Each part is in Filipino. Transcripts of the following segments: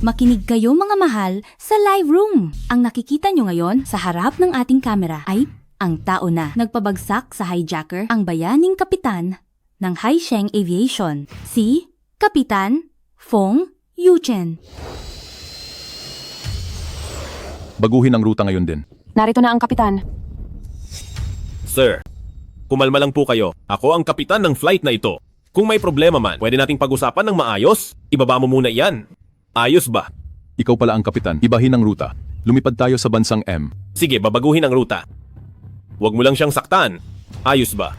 Makinig kayo mga mahal sa live room. Ang nakikita nyo ngayon sa harap ng ating kamera ay ang tao na nagpabagsak sa hijacker, ang bayaning kapitan ng Haisheng Aviation, si Kapitan Fong Yuchen. Baguhin ang ruta ngayon din. Narito na ang kapitan. Sir, kumalma lang po kayo. Ako ang kapitan ng flight na ito. Kung may problema man, pwede nating pag-usapan ng maayos. Ibaba mo muna iyan. Ayos ba? Ikaw pala ang kapitan. Ibahin ang ruta. Lumipad tayo sa bansang M. Sige, babaguhin ang ruta. Huwag mo lang siyang saktan. Ayos ba?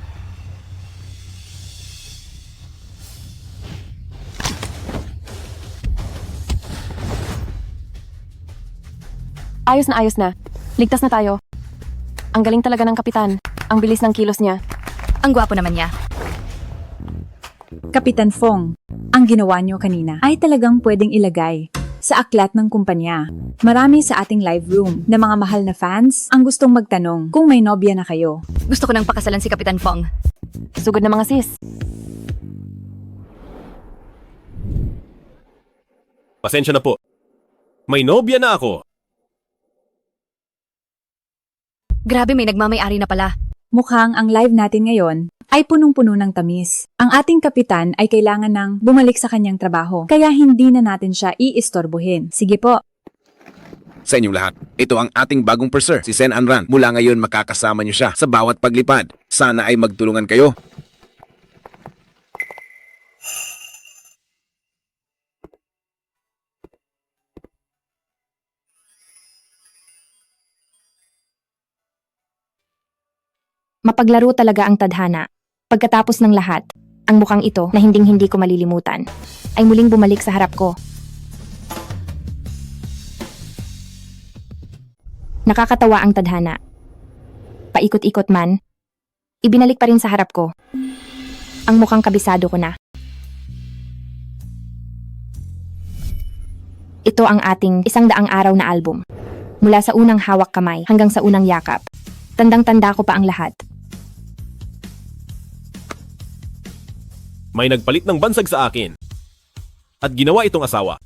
Ayos na. Ligtas na tayo. Ang galing talaga ng kapitan. Ang bilis ng kilos niya. Ang gwapo naman niya. Kapitan Fong, ang ginawa niyo kanina ay talagang pwedeng ilagay sa aklat ng kumpanya. Marami sa ating live room na mga mahal na fans ang gustong magtanong kung may nobya na kayo. Gusto ko nang pakasalan si Kapitan Fong. Sugod na mga sis. Pasensya na po. May nobya na ako. Grabe, may nagmamay-ari na pala. Mukhang ang live natin ngayon ay punong-puno ng tamis. Ang ating kapitan ay kailangan ng bumalik sa kanyang trabaho, kaya hindi na natin siya iistorbohin. Sige po. Sa inyong lahat, ito ang ating bagong purser, si Sen Anran. Mula ngayon makakasama niyo siya sa bawat paglipad. Sana ay magtulungan kayo. Mapaglaro talaga ang tadhana. Pagkatapos ng lahat, ang mukhang ito na hinding-hindi ko malilimutan, ay muling bumalik sa harap ko. Nakakatawa ang tadhana. Paikot-ikot man, ibinalik pa rin sa harap ko. Ang mukhang kabisado ko na. Ito ang ating 100 araw na album. Mula sa unang hawak kamay hanggang sa unang yakap. Tandang-tanda ko pa ang lahat. May nagpalit ng bansag sa akin. At ginawa itong asawa.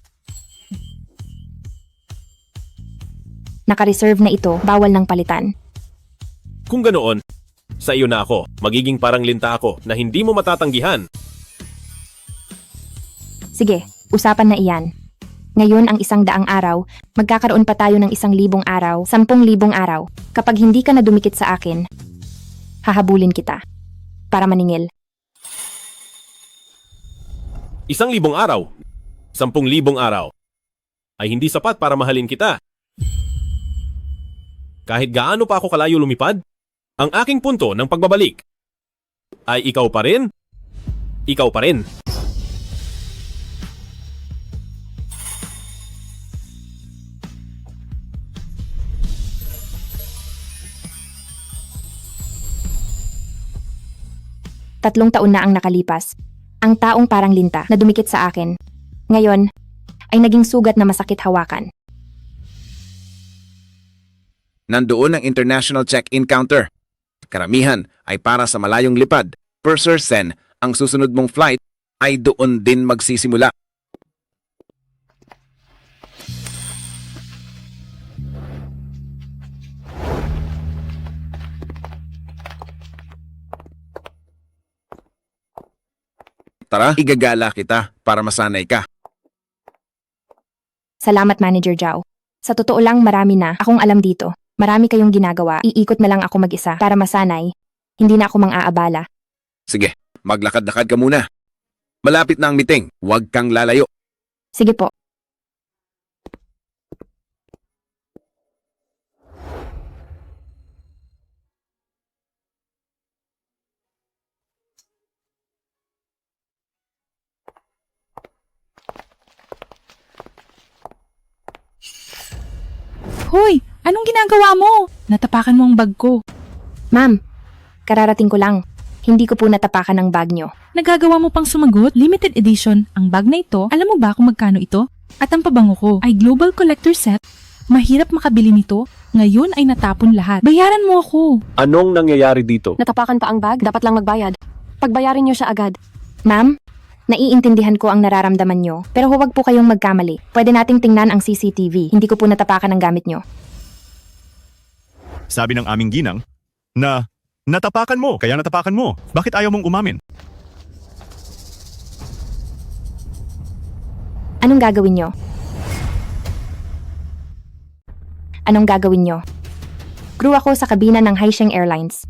Naka-reserve na ito, bawal ng palitan. Kung ganoon, sa iyo na ako. Magiging parang linta ako na hindi mo matatanggihan. Sige, usapan na iyan. Ngayon ang 100 araw, magkakaroon pa tayo ng 1,000 araw, 10,000 araw. Kapag hindi ka na dumikit sa akin, hahabulin kita. Para maningil. 1,000 araw, 10,000 araw, ay hindi sapat para mahalin kita. Kahit gaano pa ako kalayo lumipad, ang aking punto ng pagbabalik ay ikaw pa rin. Ikaw pa rin. Tatlong taon na ang nakalipas. Ang taong parang linta na dumikit sa akin, ngayon ay naging sugat na masakit hawakan. Nandoon ang international check-in counter. Karamihan ay para sa malayong lipad. Purser Sen, ang susunod mong flight ay doon din magsisimula. Tara, igagala kita para masanay ka. Salamat, Manager Zhao. Sa totoo lang, marami na akong alam dito. Marami kayong ginagawa. Iikot na lang ako mag-isa para masanay. Hindi na ako mang-aabala. Sige, maglakad-lakad ka muna. Malapit na ang meeting. Huwag kang lalayo. Sige po. Hoy, anong ginagawa mo? Natapakan mo ang bag ko. Ma'am, kararating ko lang. Hindi ko po natapakan ang bag nyo. Nagagawa mo pang sumagot? Limited edition. Ang bag na ito, alam mo ba kung magkano ito? At ang pabango ko ay Global Collector Set. Mahirap makabili nito. Ngayon ay natapon lahat. Bayaran mo ako. Anong nangyayari dito? Natapakan pa ang bag, dapat lang magbayad. Pagbayarin niyo siya agad. Ma'am, Naiintindihan ko ang nararamdaman nyo, pero huwag po kayong magkamali. Pwede nating tingnan ang CCTV. Hindi ko po natapakan ang gamit nyo. Sabi ng aming ginang na natapakan mo, kaya natapakan mo. Bakit ayaw mong umamin? Anong gagawin nyo? Anong gagawin nyo? Crew ako sa kabina ng Haisheng Airlines.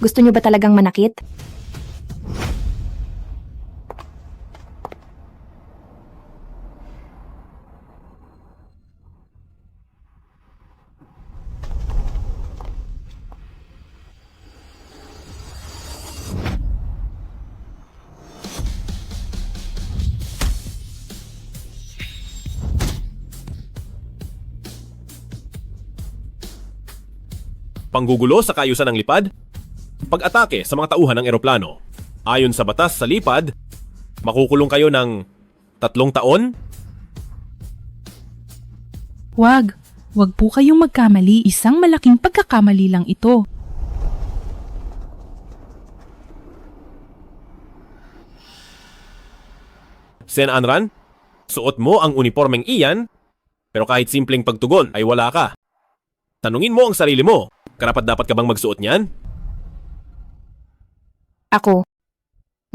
Gusto nyo ba talagang manakit? Panggugulo sa kaayusan ng lipad, pag-atake sa mga tauhan ng eroplano. Ayon sa batas sa lipad, makukulong kayo ng 3 taon. Wag. Wag po kayong magkamali. Isang malaking pagkakamali lang ito. Sen Anran, suot mo ang uniformeng iyan, pero kahit simpleng pagtugon ay wala ka. Tanungin mo ang sarili mo, karapat-dapat ka bang magsuot niyan? Ako.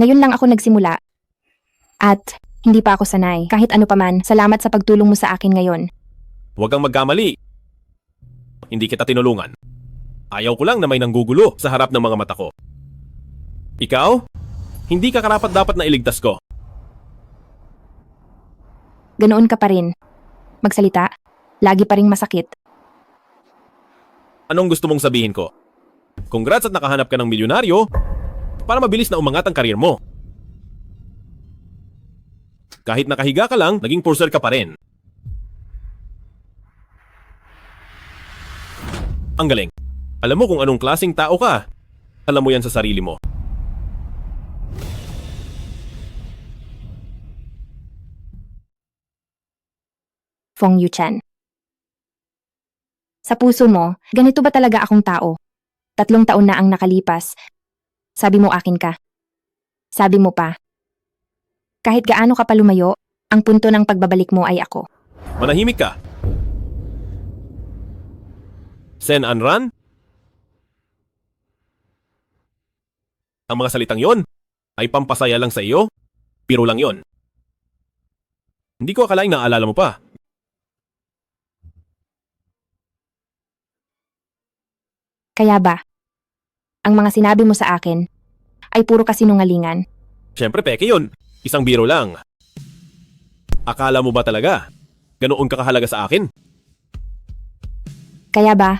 Ngayon lang ako nagsimula. At hindi pa ako sanay. Kahit ano paman, salamat sa pagtulong mo sa akin ngayon. Huwag kang magkamali. Hindi kita tinulungan. Ayaw ko lang na may nanggugulo sa harap ng mga mata ko. Ikaw? Hindi ka karapat-dapat na iligtas ko. Ganoon ka pa rin. Magsalita. Lagi pa ring masakit. Anong gusto mong sabihin ko? Congrats at nakahanap ka ng milyonaryo para mabilis na umangat ang karir mo. Kahit nakahiga ka lang, naging purser ka pa rin. Ang galing. Alam mo kung anong klaseng tao ka. Alam mo yan sa sarili mo. Fong Yuchen. Sa puso mo, ganito ba talaga akong tao? 3 taon na ang nakalipas. Sabi mo akin ka. Sabi mo pa. Kahit gaano ka pa lumayo, ang punto ng pagbabalik mo ay ako. Manahimik ka. Sen Anran? Ang mga salitang yon ay pampasaya lang sa iyo? Biro lang yon. Hindi ko akalaing naaalala mo pa. Kaya ba? Ang mga sinabi mo sa akin ay puro kasinungalingan. Siyempre peke yun. Isang biro lang. Akala mo ba talaga? Ganoon ka kahalaga sa akin? Kaya ba?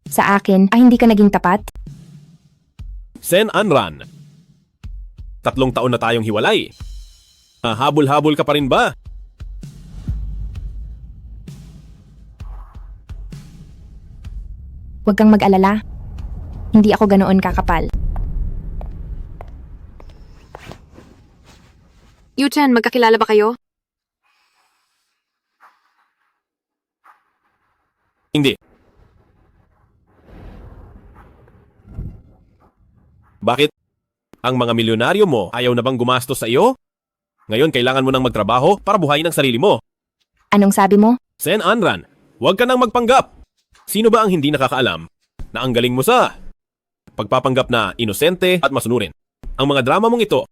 Sa akin ay hindi ka naging tapat? Sen Anran. 3 taon na tayong hiwalay. Habol-habol ka pa rin ba? Huwag kang mag-alala. Hindi ako ganoon kakapal. Yuchen, magkakilala ba kayo? Hindi. Bakit? Ang mga milyonaryo mo ayaw na bang gumastos sa iyo? Ngayon kailangan mo nang magtrabaho para buhayin ang sarili mo. Anong sabi mo? Sen Anran, huwag ka nang magpanggap. Sino ba ang hindi nakakaalam na ang galing mo sa pagpapanggap na inosente at masunurin? Ang mga drama mong ito,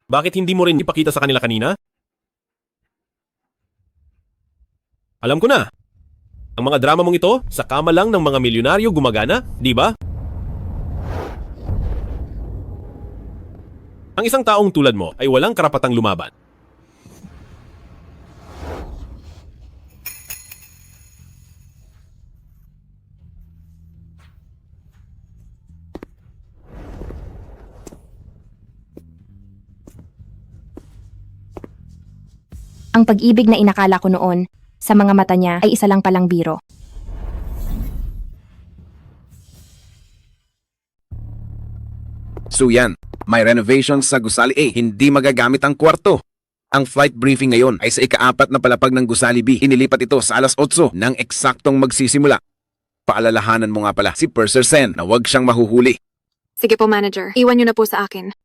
bakit hindi mo rin ipakita sa kanila kanina? Alam ko na. Ang mga drama mong ito, sa kama lang ng mga milyonaryo gumagana, di ba? Ang isang taong tulad mo ay walang karapatang lumaban. Ang pag-ibig na inakala ko noon, sa mga mata niya ay isa lang palang biro. So yan, may renovations sa Gusali A, hindi magagamit ang kwarto. Ang flight briefing ngayon ay sa ika-4 na palapag ng Gusali B. Inilipat ito sa alas 8 ng eksaktong magsisimula. Paalalahanan mo nga pala si Purser Sen na huwag siyang mahuhuli. Sige po, manager. Iwan niyo na po sa akin.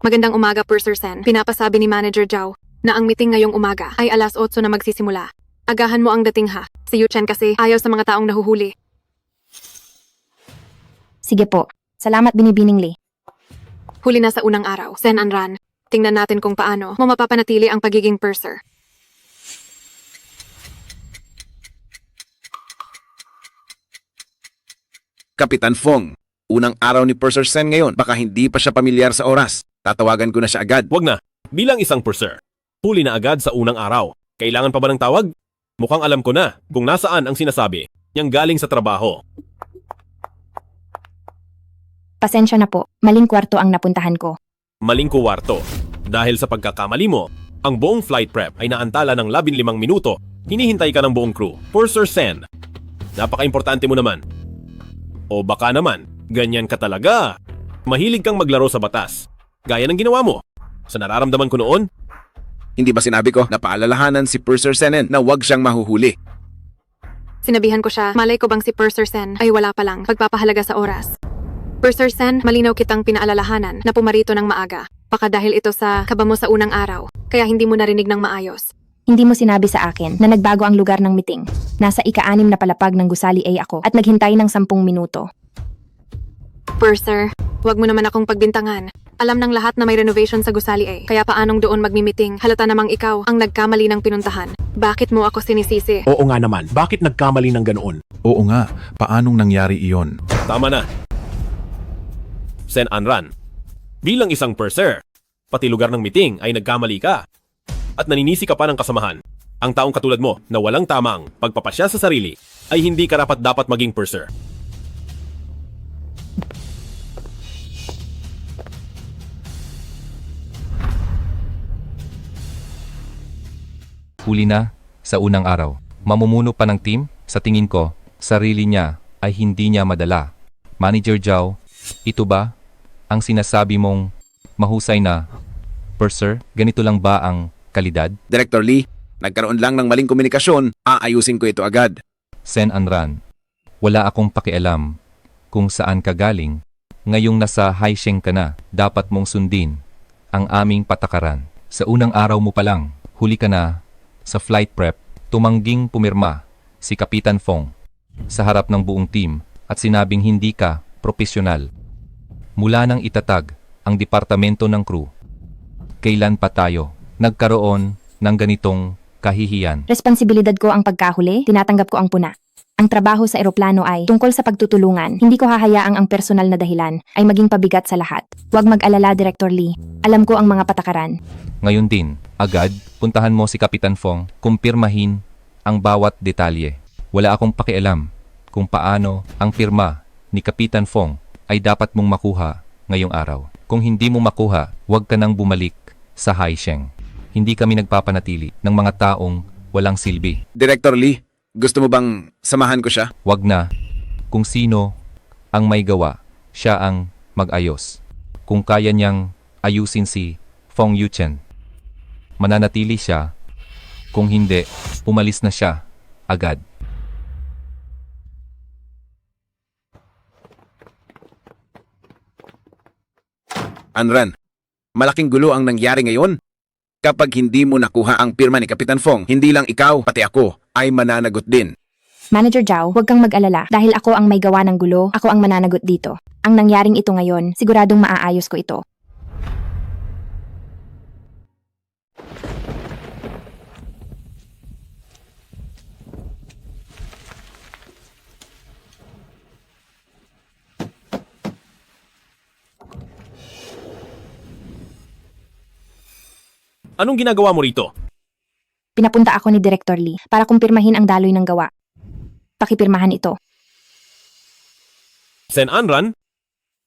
Magandang umaga, Purser Sen. Pinapasabi ni Manager Zhao na ang meeting ngayong umaga ay 8:00 na magsisimula. Agahan mo ang dating ha. Si Yu Chen kasi ayaw sa mga taong nahuhuli. Sige po. Salamat, Binibining Lee. Huli na sa unang araw. Sen Anran, tingnan natin kung paano mo mapapanatili ang pagiging purser. Kapitan Fong, unang araw ni Purser Sen ngayon. Baka hindi pa siya pamilyar sa oras. Tatawagan ko na siya agad. Wag na. Bilang isang purser, huli na agad sa unang araw. Kailangan pa ba ng tawag? Mukhang alam ko na kung nasaan ang sinasabi niyang galing sa trabaho. Pasensya na po. Maling kwarto ang napuntahan ko. Maling kuwarto. Dahil sa pagkakamali mo, ang buong flight prep ay naantala ng 15 minuto. Hinihintay ka ng buong crew. Purser Sen, napaka-importante mo naman. O baka naman, ganyan ka talaga. Mahilig kang maglaro sa batas. Gaya ng ginawa mo. Sa nararamdaman ko noon, Hindi ba sinabi ko na paalalahanan si Purser Senen na huwag siyang mahuhuli? Sinabihan ko siya, malay ko bang si Purser Sen ay wala pa lang pagpapahalaga sa oras. Purser Sen, malinaw kitang pinaalalahanan na pumarito ng maaga. Baka dahil ito sa kaba mo sa unang araw, kaya hindi mo narinig ng maayos. Hindi mo sinabi sa akin na nagbago ang lugar ng meeting. Nasa ika-6 na palapag ng Gusali A ako at naghintay ng 10 minuto. Purser, wag mo naman akong pagbintangan. Alam ng lahat na may renovation sa Gusali A, kaya paanong doon magmi-meeting? Halata namang ikaw ang nagkamali ng pinuntahan. Bakit mo ako sinisisi? Oo nga naman, bakit nagkamali ng ganoon? Oo nga, paanong nangyari iyon? tama na. Sen Anran, bilang isang purser, pati lugar ng meeting ay nagkamali ka. At naninisi ka pa ng kasamahan. Ang taong katulad mo na walang tamang pagpapasya sa sarili ay hindi karapat-dapat maging purser. Huli na sa unang araw. Mamumuno pa ng team? Sa tingin ko, sarili niya ay hindi niya madala. Manager Zhao, ito ba ang sinasabi mong mahusay na purser? Ganito lang ba ang kalidad? Director Lee, nagkaroon lang ng maling komunikasyon. Aayusin ko ito agad. Sen Anran, wala akong pakialam kung saan ka galing. Ngayong nasa Haisheng ka na, dapat mong sundin ang aming patakaran. Sa unang araw mo pa lang, huli ka na sa flight prep. Tumangging pumirma si Kapitan Fong sa harap ng buong team at sinabing hindi ka propesyonal. Mula nang itatag ang departamento ng crew, kailan pa tayo nagkaroon ng ganitong kahihiyan? Responsibilidad ko ang pagkahuli, tinatanggap ko ang puna. Ang trabaho sa eroplano ay tungkol sa pagtutulungan. Hindi ko hahayaang ang personal na dahilan ay maging pabigat sa lahat. Huwag mag-alala, Director Lee. Alam ko ang mga patakaran. Ngayon din, agad, puntahan mo si Kapitan Fong, kumpirmahin ang bawat detalye. Wala akong pakialam kung paano ang pirma ni Kapitan Fong ay dapat mong makuha ngayong araw. Kung hindi mo makuha, huwag ka nang bumalik sa Haisheng. Hindi kami nagpapanatili ng mga taong walang silbi. Director Lee, gusto mo bang samahan ko siya? Huwag na. Kung sino ang may gawa, siya ang mag-ayos. Kung kaya niyang ayusin si Fong Yuchen, mananatili siya. Kung hindi, umalis na siya agad. Anran, malaking gulo ang nangyari ngayon. Kapag hindi mo nakuha ang pirma ni Kapitan Fong, hindi lang ikaw, pati ako, ay mananagot din. Manager Zhao, huwag kang mag-alala. Dahil ako ang may gawa ng gulo, ako ang mananagot dito. Ang nangyaring ito ngayon, siguradong maaayos ko ito. Anong ginagawa mo rito? Pinapunta ako ni Director Lee para kumpirmahin ang daloy ng gawa. Pakipirmahan ito. Sen Anran,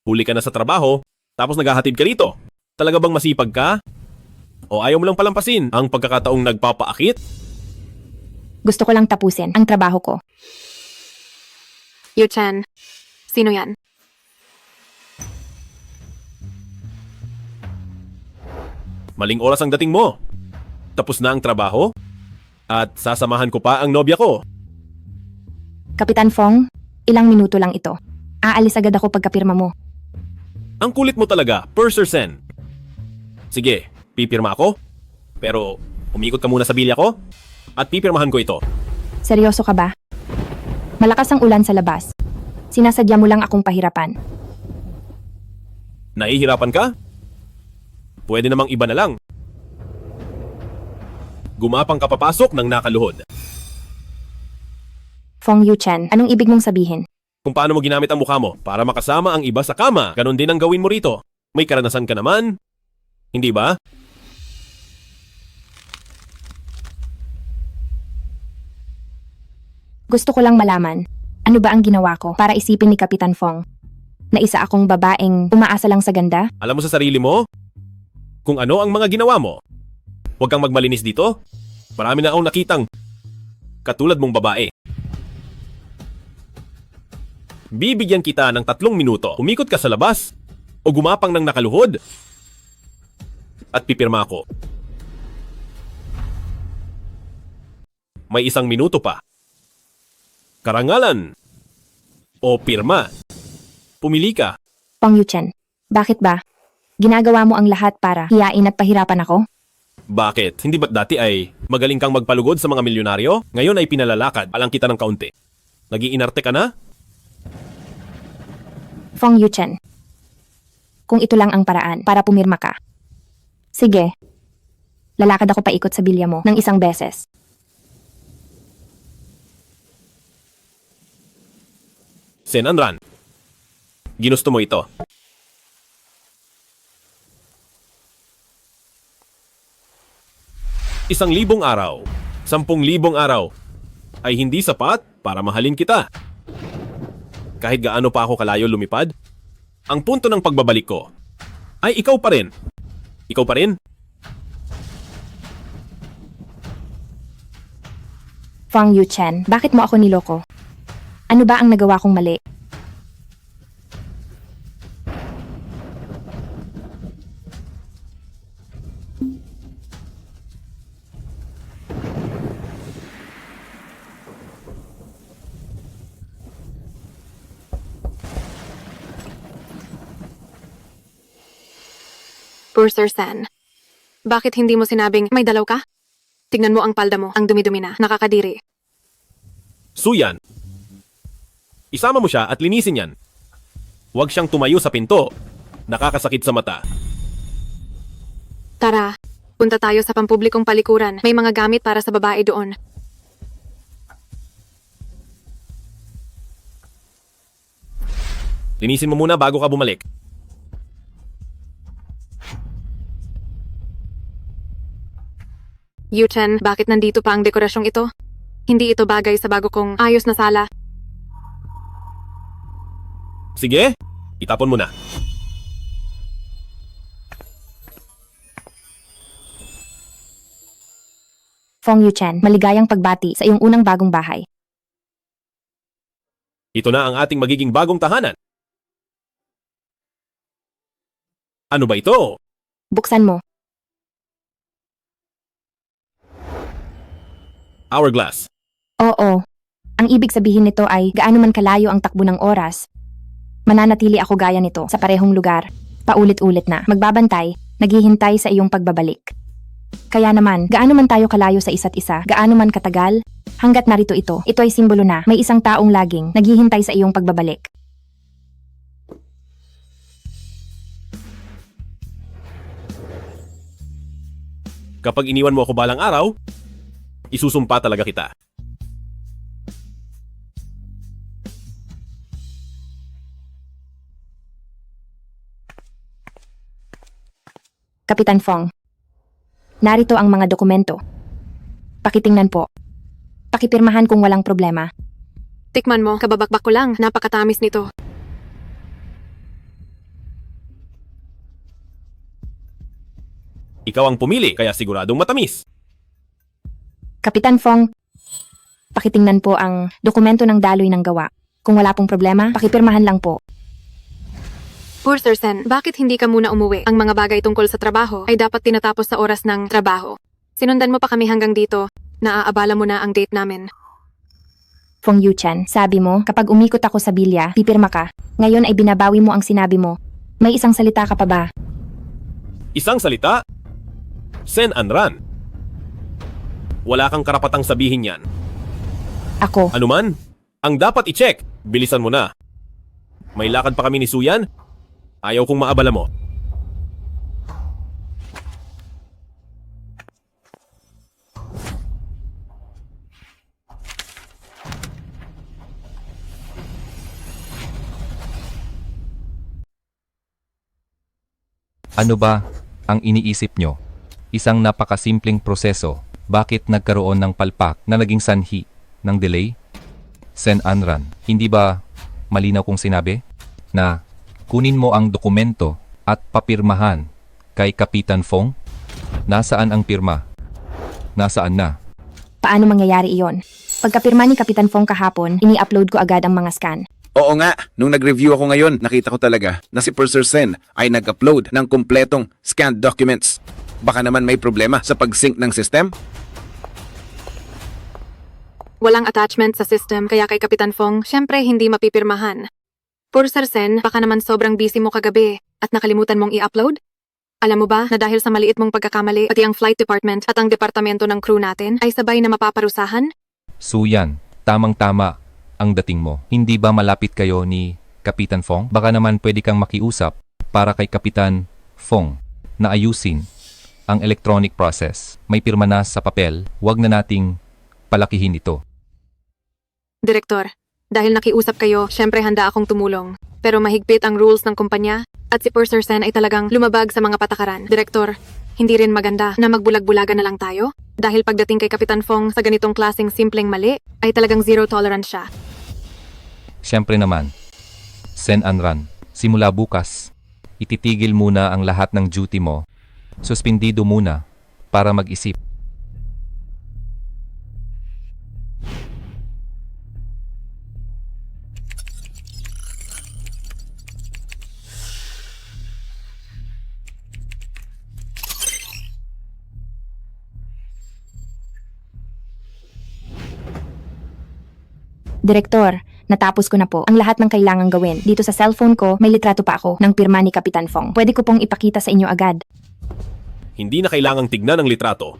huli ka na sa trabaho, tapos naghahatid ka rito. Talaga bang masipag ka? O ayaw mo lang palampasin ang pagkakataong nagpapaakit? Gusto ko lang tapusin ang trabaho ko. Yu Chen, sino yan? Maling oras ang dating mo. Tapos na ang trabaho? At sasamahan ko pa ang nobya ko. Kapitan Fong, ilang minuto lang ito. Aalis agad ako pagkapirma mo. Ang kulit mo talaga, Purser Sen. Sige, pipirma ako. Pero umikot ka muna sa bilya ko at pipirmahan ko ito. Seryoso ka ba? Malakas ang ulan sa labas. Sinasadya mo lang akong pahirapan. Nahihirapan ka? Pwede namang iba na lang. Gumapang ka papasok ng nakaluhod. Fong Yuchen, anong ibig mong sabihin? Kung paano mo ginamit ang mukha mo para makasama ang iba sa kama, ganon din ang gawin mo rito. May karanasan ka naman. Hindi ba? Gusto ko lang malaman, ano ba ang ginawa ko para isipin ni Kapitan Fong na isa akong babaeng umaasa lang sa ganda? Alam mo sa sarili mo? Kung ano ang mga ginawa mo. Huwag kang magmalinis dito. Marami na akong nakitang katulad mong babae. Bibigyan kita ng 3 minuto. Umikot ka sa labas o gumapang ng nakaluhod at pipirma ako. May 1 minuto pa. Karangalan o pirma. Pumili ka. Fong Yuchen, bakit ba? Ginagawa mo ang lahat para hiyain at pahirapan ako? Bakit? Hindi ba't dati ay magaling kang magpalugod sa mga milyonaryo? Ngayon ay pinalalakad. Alang kita ng kaunti. Nag-iinarte ka na? Fong Yuchen, kung ito lang ang paraan para pumirma ka. Sige, lalakad ako paikot sa bilya mo ng 1 beses. Senanran, ginusto mo ito. Isang 1,000 araw, 10,000 araw ay hindi sapat para mahalin kita. Kahit gaano pa ako kalayo lumipad, ang punto ng pagbabalik ko ay ikaw pa rin. Ikaw pa rin? Fong Yuchen, bakit mo ako niloko? Ano ba ang nagawa kong mali? Purser Sen, bakit hindi mo sinabing may dalaw ka? Tignan mo ang palda mo, ang dumi-dumi na, nakakadiri. Suyan, isama mo siya at linisin yan. Huwag siyang tumayo sa pinto. Nakakasakit sa mata. Tara, punta tayo sa pampublikong palikuran. May mga gamit para sa babae doon. Linisin mo muna bago ka bumalik. Yuchen, bakit nandito pa ang dekorasyong ito? Hindi ito bagay sa bago kong ayos na sala. Sige, itapon mo na. Fong Yuchen, maligayang pagbati sa iyong unang bagong bahay. Ito na ang ating magiging bagong tahanan. Ano ba ito? Buksan mo. Hourglass. Oo. Ang ibig sabihin nito ay gaano man kalayo ang takbo ng oras, mananatili ako gaya nito sa parehong lugar, paulit-ulit na, magbabantay, naghihintay sa iyong pagbabalik. Kaya naman, gaano man tayo kalayo sa isa't isa, gaano man katagal, hanggat narito ito ay simbolo na may isang taong laging naghihintay sa iyong pagbabalik. Kapag iniwan mo ako balang araw, isusumpa talaga kita. Kapitan Fong, narito ang mga dokumento. Pakitingnan po. Pakipirmahan kung walang problema. Tikman mo, kababakbak ko lang, napakatamis nito. Ikaw ang pumili, kaya siguradong matamis. Kapitan Fong, pakitingnan po ang dokumento ng daloy ng gawa. Kung wala pong problema, pakipirmahan lang po. Purser Sen, bakit hindi ka muna umuwi? Ang mga bagay tungkol sa trabaho ay dapat tinatapos sa oras ng trabaho. Sinundan mo pa kami hanggang dito. Naaabala mo na ang date namin. Fong Yuchen, sabi mo, kapag umikot ako sa bilya, pipirma ka. Ngayon ay binabawi mo ang sinabi mo. May isang salita ka pa ba? Isang salita? Sen and run. Wala kang karapatang sabihin yan. Ako. Anuman, ang dapat i-check, bilisan mo na. May lakad pa kami ni Suyan. Ayaw kong maabala mo. Ano ba ang iniisip nyo? Isang napakasimpleng proseso. Bakit nagkaroon ng palpak na naging sanhi ng delay? Sen Anran, hindi ba malinaw kong sinabi na kunin mo ang dokumento at papirmahan kay Kapitan Fong? Nasaan ang pirma? Nasaan na? Paano mangyayari iyon? Pagkapirma ni Kapitan Fong kahapon, ini-upload ko agad ang mga scan. Oo nga, nung nag-review ako ngayon, nakita ko talaga na si Purser Sen ay nag-upload ng kumpletong scanned documents. Baka naman may problema sa pag-sync ng system? Walang attachment sa system kaya kay Kapitan Fong, syempre hindi mapipirmahan. Purser Sen, baka naman sobrang busy mo kagabi at nakalimutan mong i-upload? Alam mo ba na dahil sa maliit mong pagkakamali, pati ang flight department at ang departamento ng crew natin ay sabay na mapaparusahan? Suyan, tamang-tama ang dating mo. Hindi ba malapit kayo ni Kapitan Fong? Baka naman pwede kang makiusap para kay Kapitan Fong na ayusin ang electronic process. May pirma na sa papel, wag na nating palakihin ito. Direktor, dahil nakiusap kayo, syempre handa akong tumulong. Pero mahigpit ang rules ng kumpanya at si Purser Sen ay talagang lumabag sa mga patakaran. Direktor, hindi rin maganda na magbulag-bulagan na lang tayo? Dahil pagdating kay Kapitan Fong sa ganitong klaseng simpleng mali, ay talagang zero tolerance siya. Siyempre naman, Sen Anran, simula bukas, ititigil muna ang lahat ng duty mo. Suspindido muna para mag-isip. Direktor, natapos ko na po ang lahat ng kailangang gawin. Dito sa cellphone ko, may litrato pa ako ng pirma ni Kapitan Fong. Pwede ko pong ipakita sa inyo agad. Hindi na kailangang tignan ang litrato.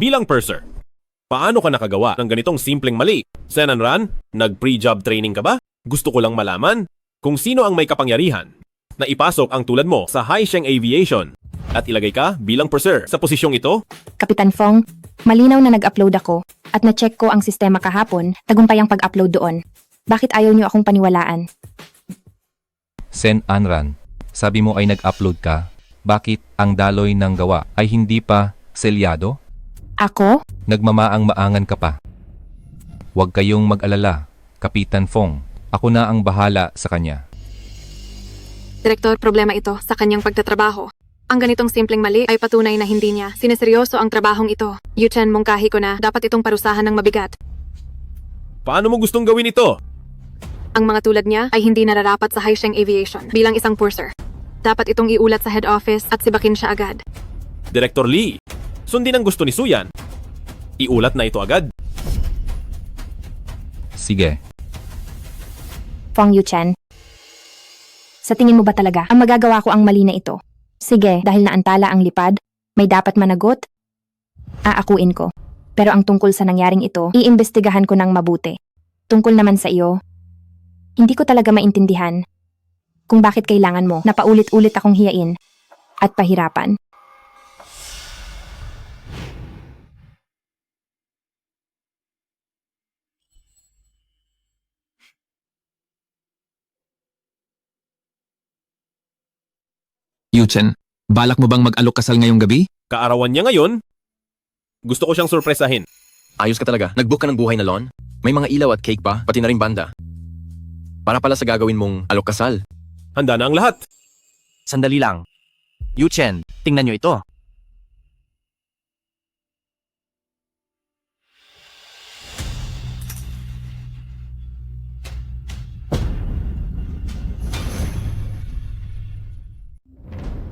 Bilang purser, paano ka nakagawa ng ganitong simpleng mali? Sen Anran, nag-pre-job training ka ba? Gusto ko lang malaman kung sino ang may kapangyarihan na ipasok ang tulad mo sa Haisheng Aviation at ilagay ka bilang purser sa posisyong ito? Kapitan Fong, malinaw na nag-upload ako at na-check ko ang sistema kahapon, tagumpay ang pag-upload doon. Bakit ayaw niyo akong paniwalaan? Sen Anran, sabi mo ay nag-upload ka. Bakit ang daloy ng gawa ay hindi pa selyado? Ako? Nagmamaang-maangan ka pa. Huwag kayong mag-alala, Kapitan Fong. Ako na ang bahala sa kanya. Direktor, problema ito sa kanyang pagtatrabaho. Ang ganitong simpleng mali ay patunay na hindi niya sineseryoso ang trabahong ito. Yuchen, mungkahi ko na dapat itong parusahan ng mabigat. Paano mo gustong gawin ito? Ang mga tulad niya ay hindi nararapat sa Haisheng Aviation bilang isang purser. Dapat itong iulat sa head office at sibakin siya agad. Director Lee, sundin ang gusto ni Suyan. Iulat na ito agad. Sige. Fong Yuchen. Sa tingin mo ba talaga ang magagawa ko ang mali na ito? Sige, dahil naantala ang lipad, may dapat managot? Aakuin ko. Pero ang tungkol sa nangyaring ito, iimbestigahan ko ng mabuti. Tungkol naman sa iyo, hindi ko talaga maintindihan kung bakit kailangan mo na paulit-ulit akong hiyain at pahirapan. Yuchen, balak mo bang mag-alok kasal ngayong gabi? Kaarawan niya ngayon. Gusto ko siyang sorpresahin. Ayos ka talaga. Nag-book ka ng buhay na lawn? May mga ilaw at cake pa, pati na rin banda. Para pala sa gagawin mong alok kasal. Handa na ang lahat. Sandali lang. Yuchen, tingnan nyo ito.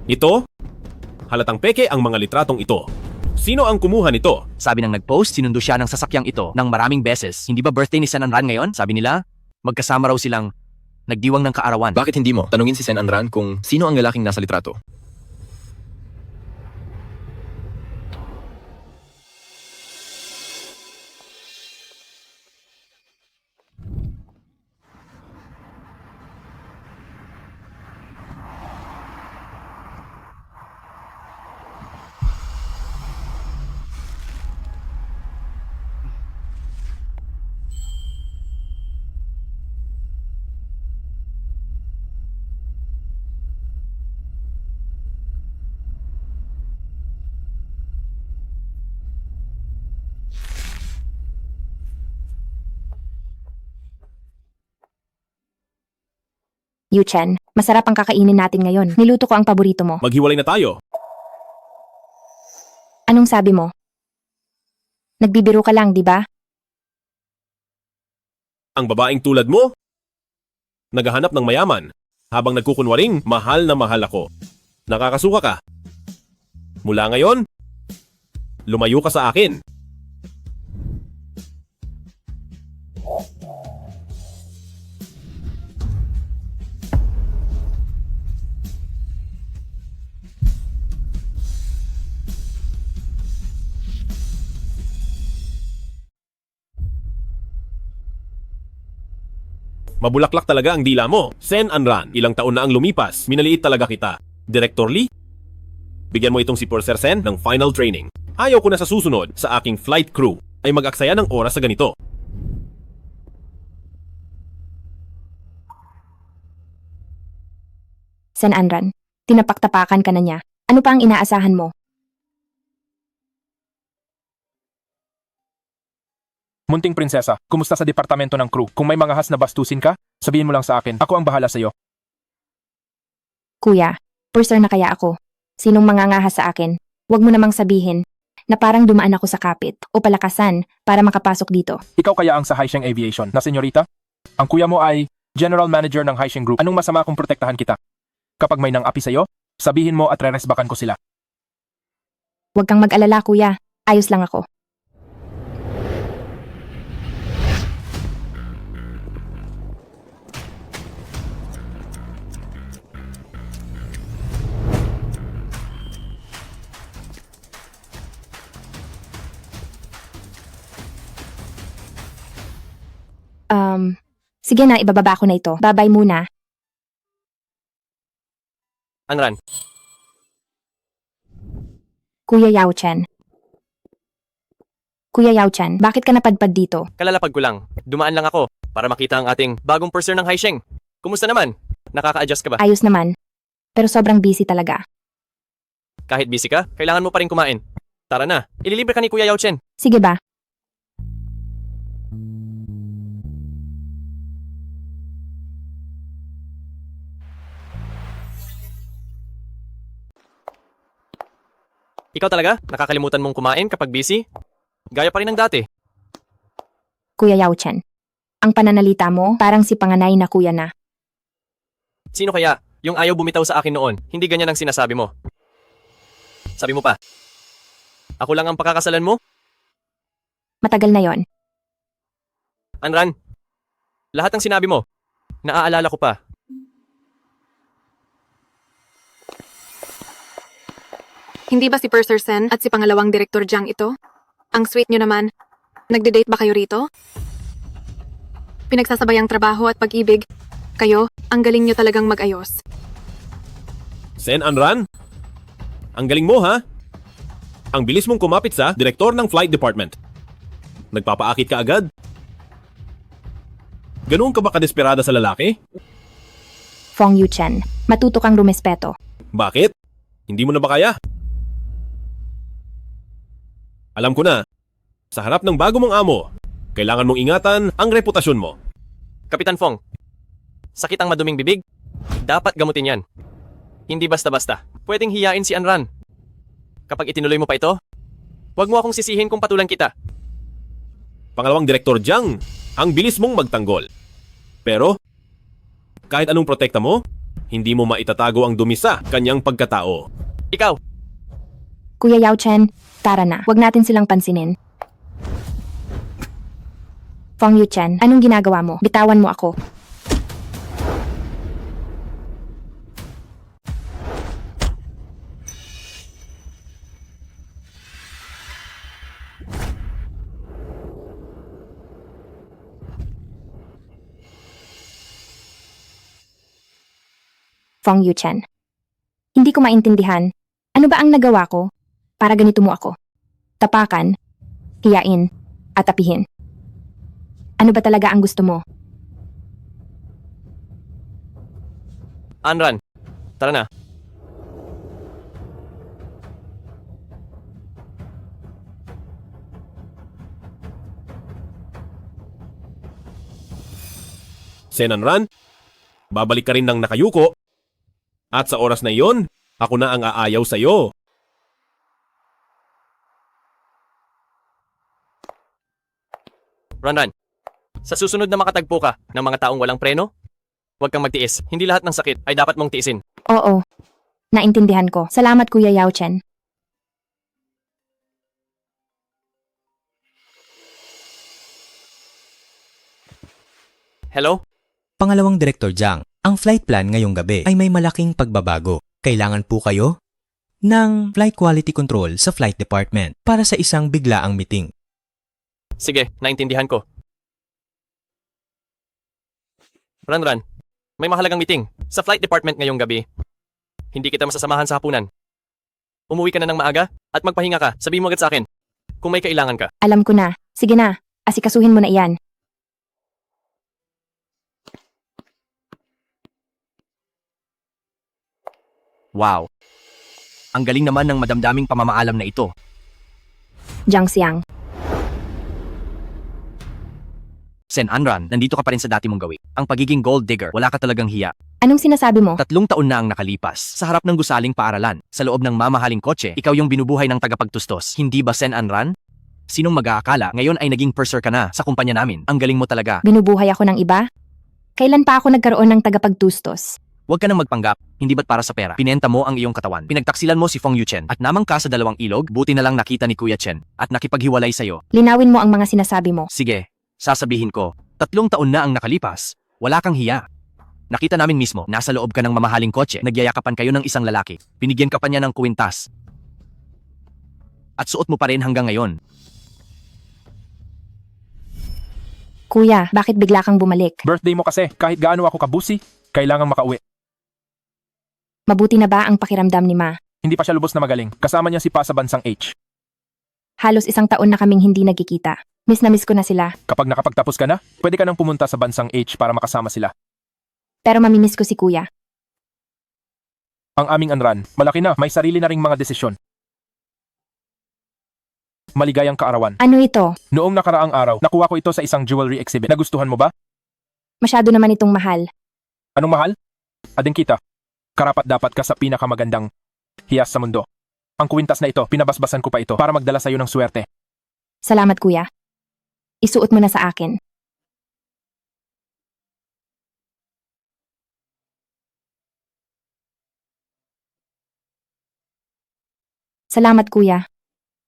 Ito? Halatang peke ang mga litratong ito. Sino ang kumuha nito? Sabi ng nag-post, sinundo siya ng sasakyang ito ng maraming beses. Hindi ba birthday ni Sen Anran ngayon? Sabi nila, magkasama raw silang nagdiwang ng kaarawan. Bakit hindi mo tanungin si Sen Anran kung sino ang lalaking nasa litrato? Yuchen, masarap ang kakainin natin ngayon. Niluto ko ang paborito mo. Maghiwalay na tayo. Anong sabi mo? Nagbibiro ka lang, di ba? Ang babaeng tulad mo, naghahanap ng mayaman, habang nagkukunwaring mahal na mahal ako. Nakakasuka ka. Mula ngayon, lumayo ka sa akin. Mabulaklak talaga ang dila mo. Sen Anran, ilang taon na ang lumipas. Minaliit talaga kita. Director Lee, bigyan mo itong si Purser Sen ng final training. Ayaw ko na sa susunod sa aking flight crew ay mag-aksaya ng oras sa ganito. Sen Anran, tinapak-tapakan ka na niya. Ano pa ang inaasahan mo? Munting prinsesa, kumusta sa departamento ng crew? Kung may mga has na bastusin ka, sabihin mo lang sa akin. Ako ang bahala sa'yo. Kuya, purser na kaya ako. Sinong mangangahas sa akin? Huwag mo namang sabihin na parang dumaan ako sa kapit o palakasan para makapasok dito. Ikaw kaya ang sa Haisheng Aviation na senyorita? Ang kuya mo ay General Manager ng Haisheng Group. Anong masama kung protektahan kita? Kapag may nang-api sa'yo, sabihin mo at reresbakan ko sila. Huwag kang mag-alala, kuya. Ayos lang ako. Sige na, ibababa ko na ito. Babay muna. Anran, Kuya Yao Chen. Kuya Yao Chen, bakit ka napadpad dito? kalalapag ko lang. Dumaan lang ako para makita ang ating bagong purser ng Haisheng. Kumusta naman? Nakaka-adjust ka ba? Ayos naman. Pero sobrang busy talaga. Kahit busy ka, kailangan mo pa rin kumain. Tara na, ililibre ka ni Kuya Yao Chen. Sige ba? Ikaw talaga? Nakakalimutan mong kumain kapag busy? Gaya pa rin ng dati. Kuya Yao Chen. Ang pananalita mo, parang si panganay na kuya na. Sino kaya? Yung ayaw bumitaw sa akin noon, hindi ganyan ang sinasabi mo. Sabi mo pa, ako lang ang pakakasalan mo? Matagal na yon. Anran, lahat ng sinabi mo, naaalala ko pa. Hindi ba si Purser Sen at si pangalawang Direktor Jiang ito? Ang sweet nyo naman. Nagde-date ba kayo rito? Pinagsasabayang trabaho at pag-ibig. Kayo, ang galing nyo talagang mag-ayos. Sen Anran, ang galing mo ha? Ang bilis mong kumapit sa direktor ng flight department. Nagpapaakit ka agad? Ganoon ka ba kadesperada sa lalaki? Fong Yuchen, matuto kang rumespeto. Bakit? Hindi mo na ba kaya? Alam ko na, sa harap ng bago mong amo, kailangan mong ingatan ang reputasyon mo. Kapitan Fong, sakit ang maduming bibig? Dapat gamutin yan. Hindi basta-basta. Pwedeng hiyain si Anran. Kapag itinuloy mo pa ito, huwag mo akong sisihin kung patulan kita. Pangalawang Direktor Jiang, ang bilis mong magtanggol. Pero, kahit anong protekta mo, Hindi mo maitatago ang dumi sa kanyang pagkatao. Ikaw, Kuya Yao Chen, tara na. Huwag natin silang pansinin. Fong Yu Chen, anong ginagawa mo? Bitawan mo ako. Fong Yu Chen. Hindi ko maintindihan. Ano ba ang nagawa ko para ganito mo ako? Tapakan, hiyain, at apihin. Ano ba talaga ang gusto mo? Anran, tara na. Senanran, babalik ka rin ng nakayuko. At sa oras na iyon, ako na ang aayaw sa'yo. Ranran, sa susunod na makatagpo ka ng mga taong walang preno, huwag kang magtiis. Hindi lahat ng sakit ay dapat mong tiisin. Oo, naintindihan ko. Salamat Kuya Yao Chen. Hello? Pangalawang Direktor Jiang, ang flight plan ngayong gabi ay may malaking pagbabago. Kailangan po kayo ng flight quality control sa flight department para sa isang biglaang meeting. Sige, naintindihan ko. Ranran, may mahalagang meeting sa flight department ngayong gabi. Hindi kita masasamahan sa hapunan. Umuwi ka na ng maaga at magpahinga ka. Sabihin mo agad sa akin kung may kailangan ka. Alam ko na. Sige na, asikasuhin mo na iyan. Wow. Ang galing naman ng madamdaming pamamaalam na ito. Jiang Xiang. Sen Anran, nandito ka pa rin sa dati mong gawin. Ang pagiging gold digger, wala ka talagang hiya. Anong sinasabi mo? 3 taon na ang nakalipas. Sa harap ng gusaling paaralan, sa loob ng mamahaling kotse, ikaw yung binubuhay ng tagapagtustos. Hindi ba, Sen Anran? Sinong mag-aakala, ngayon ay naging purser ka na sa kumpanya namin. Ang galing mo talaga. Binubuhay ako ng iba? Kailan pa ako nagkaroon ng tagapagtustos? Huwag ka nang magpanggap, hindi ba't para sa pera? Pinenta mo ang iyong katawan. Pinagtaksilan mo si Fong Yu Chen at namang ka sa 2 ilog, buti na lang nakita ni Kuya Chen at nakipaghiwalay sa'yo. Linawin mo ang mga sinasabi mo. Sige, sasabihin ko, 3 taon na ang nakalipas, wala kang hiya. Nakita namin mismo, nasa loob ka ng mamahaling kotse, nagyayakapan kayo ng isang lalaki. Binigyan ka pa niya ng kwintas. At suot mo pa rin hanggang ngayon. Kuya, bakit bigla kang bumalik? Birthday mo kasi, kahit gaano ako kabusi, kailangan makauwi. Mabuti na ba ang pakiramdam ni Ma? Hindi pa siya lubos na magaling. Kasama niya si Pa sa bansang H. Halos 1 taon na kaming hindi nagkikita. Miss na miss ko na sila. Kapag nakapagtapos ka na, pwede ka nang pumunta sa bansang H para makasama sila. Pero mamimiss ko si Kuya. Ang aming Anran, malaki na, may sarili na ring mga desisyon. Maligayang kaarawan. Ano ito? Noong nakaraang araw, nakuha ko ito sa isang jewelry exhibit. Nagustuhan mo ba? Masyado naman itong mahal. Anong mahal? Ading kita. Karapat dapat ka sa pinakamagandang hiyas sa mundo. Ang kwintas na ito, pinabasbasan ko pa ito para magdala sa'yo ng swerte. Salamat Kuya. Isuot mo na sa akin. Salamat Kuya.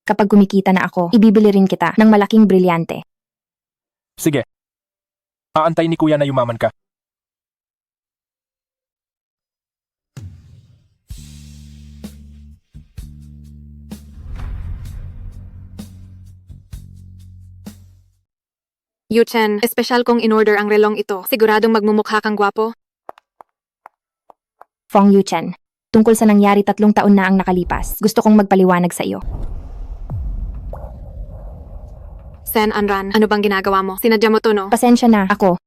Kapag kumikita na ako, ibibili rin kita ng malaking brilyante. Sige. Aantay ni Kuya na yumaman ka. Yu Chen, espesyal kong in-order ang relong ito. Siguradong magmumukha kang gwapo. Fong Yu Chen. Tungkol sa nangyari 3 taon na ang nakalipas, gusto kong magpaliwanag sa iyo. Sen Anran, ano bang ginagawa mo? Sinadya mo to, no? Pasensya na, ako.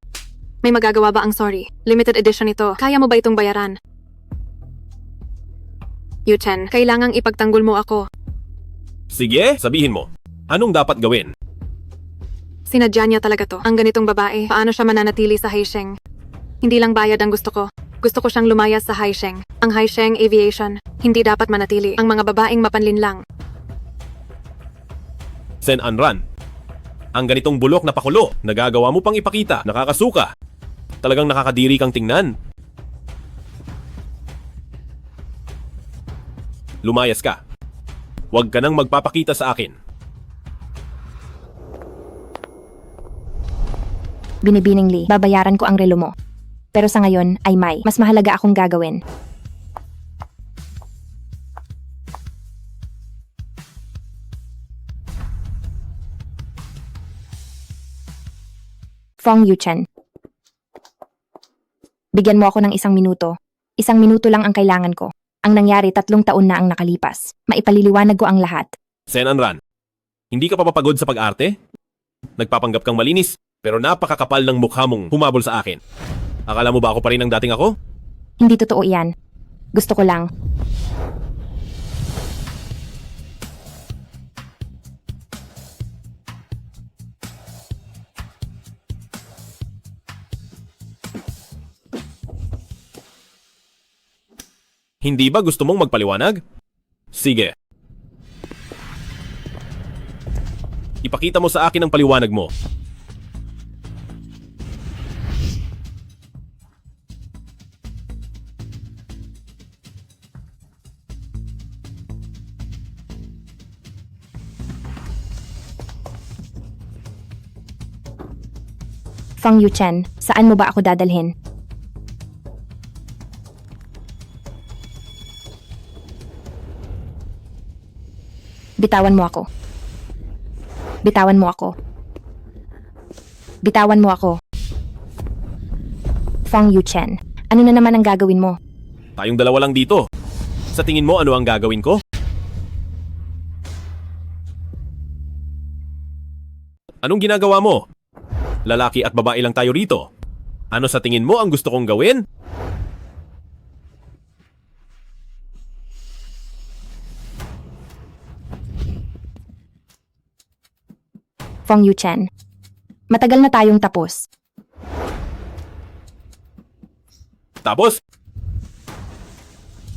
May magagawa ba ang sorry? Limited edition ito. Kaya mo ba itong bayaran? Yu Chen, kailangang ipagtanggol mo ako. Sige, sabihin mo. Anong dapat gawin? Sinadya niya talaga to. Ang ganitong babae, paano siya mananatili sa Haisheng? Hindi lang bayad ang gusto ko. Gusto ko siyang lumayas sa Haisheng. Ang Haisheng Aviation, hindi dapat manatili. Ang mga babaeng mapanlinlang. Sen Anran, ang ganitong bulok na pakulo, nagagawa mo pang ipakita, nakakasuka. Talagang nakakadiri kang tingnan. lumayas ka. Huwag ka nang magpapakita sa akin. Binibining Lee, babayaran ko ang relo mo. Pero sa ngayon ay may mas mahalaga akong gagawin. Fong Yuchen. Bigyan mo ako ng 1 minuto. 1 minuto lang ang kailangan ko. Ang nangyari 3 taon na ang nakalipas. Maipaliliwanag ko ang lahat. Sen Anran, hindi ka pa papagod sa pag-arte? Nagpapanggap kang malinis, pero napakakapal ng mukha mong humabol sa akin. Akala mo ba ako pa rin ang dating ako? Hindi totoo iyan. Gusto ko lang. Hindi ba gusto mong magpaliwanag? Sige. Ipakita mo sa akin ang paliwanag mo. Fong Yuchen, saan mo ba ako dadalhin? Bitawan mo ako. Bitawan mo ako. Bitawan mo ako. Fong Yuchen, ano na naman ang gagawin mo? Tayong dalawa lang dito. Sa tingin mo ano ang gagawin ko? Anong ginagawa mo? Lalaki at babae lang tayo rito. Ano sa tingin mo ang gusto kong gawin? Fong Yuchen, matagal na tayong tapos. Tapos?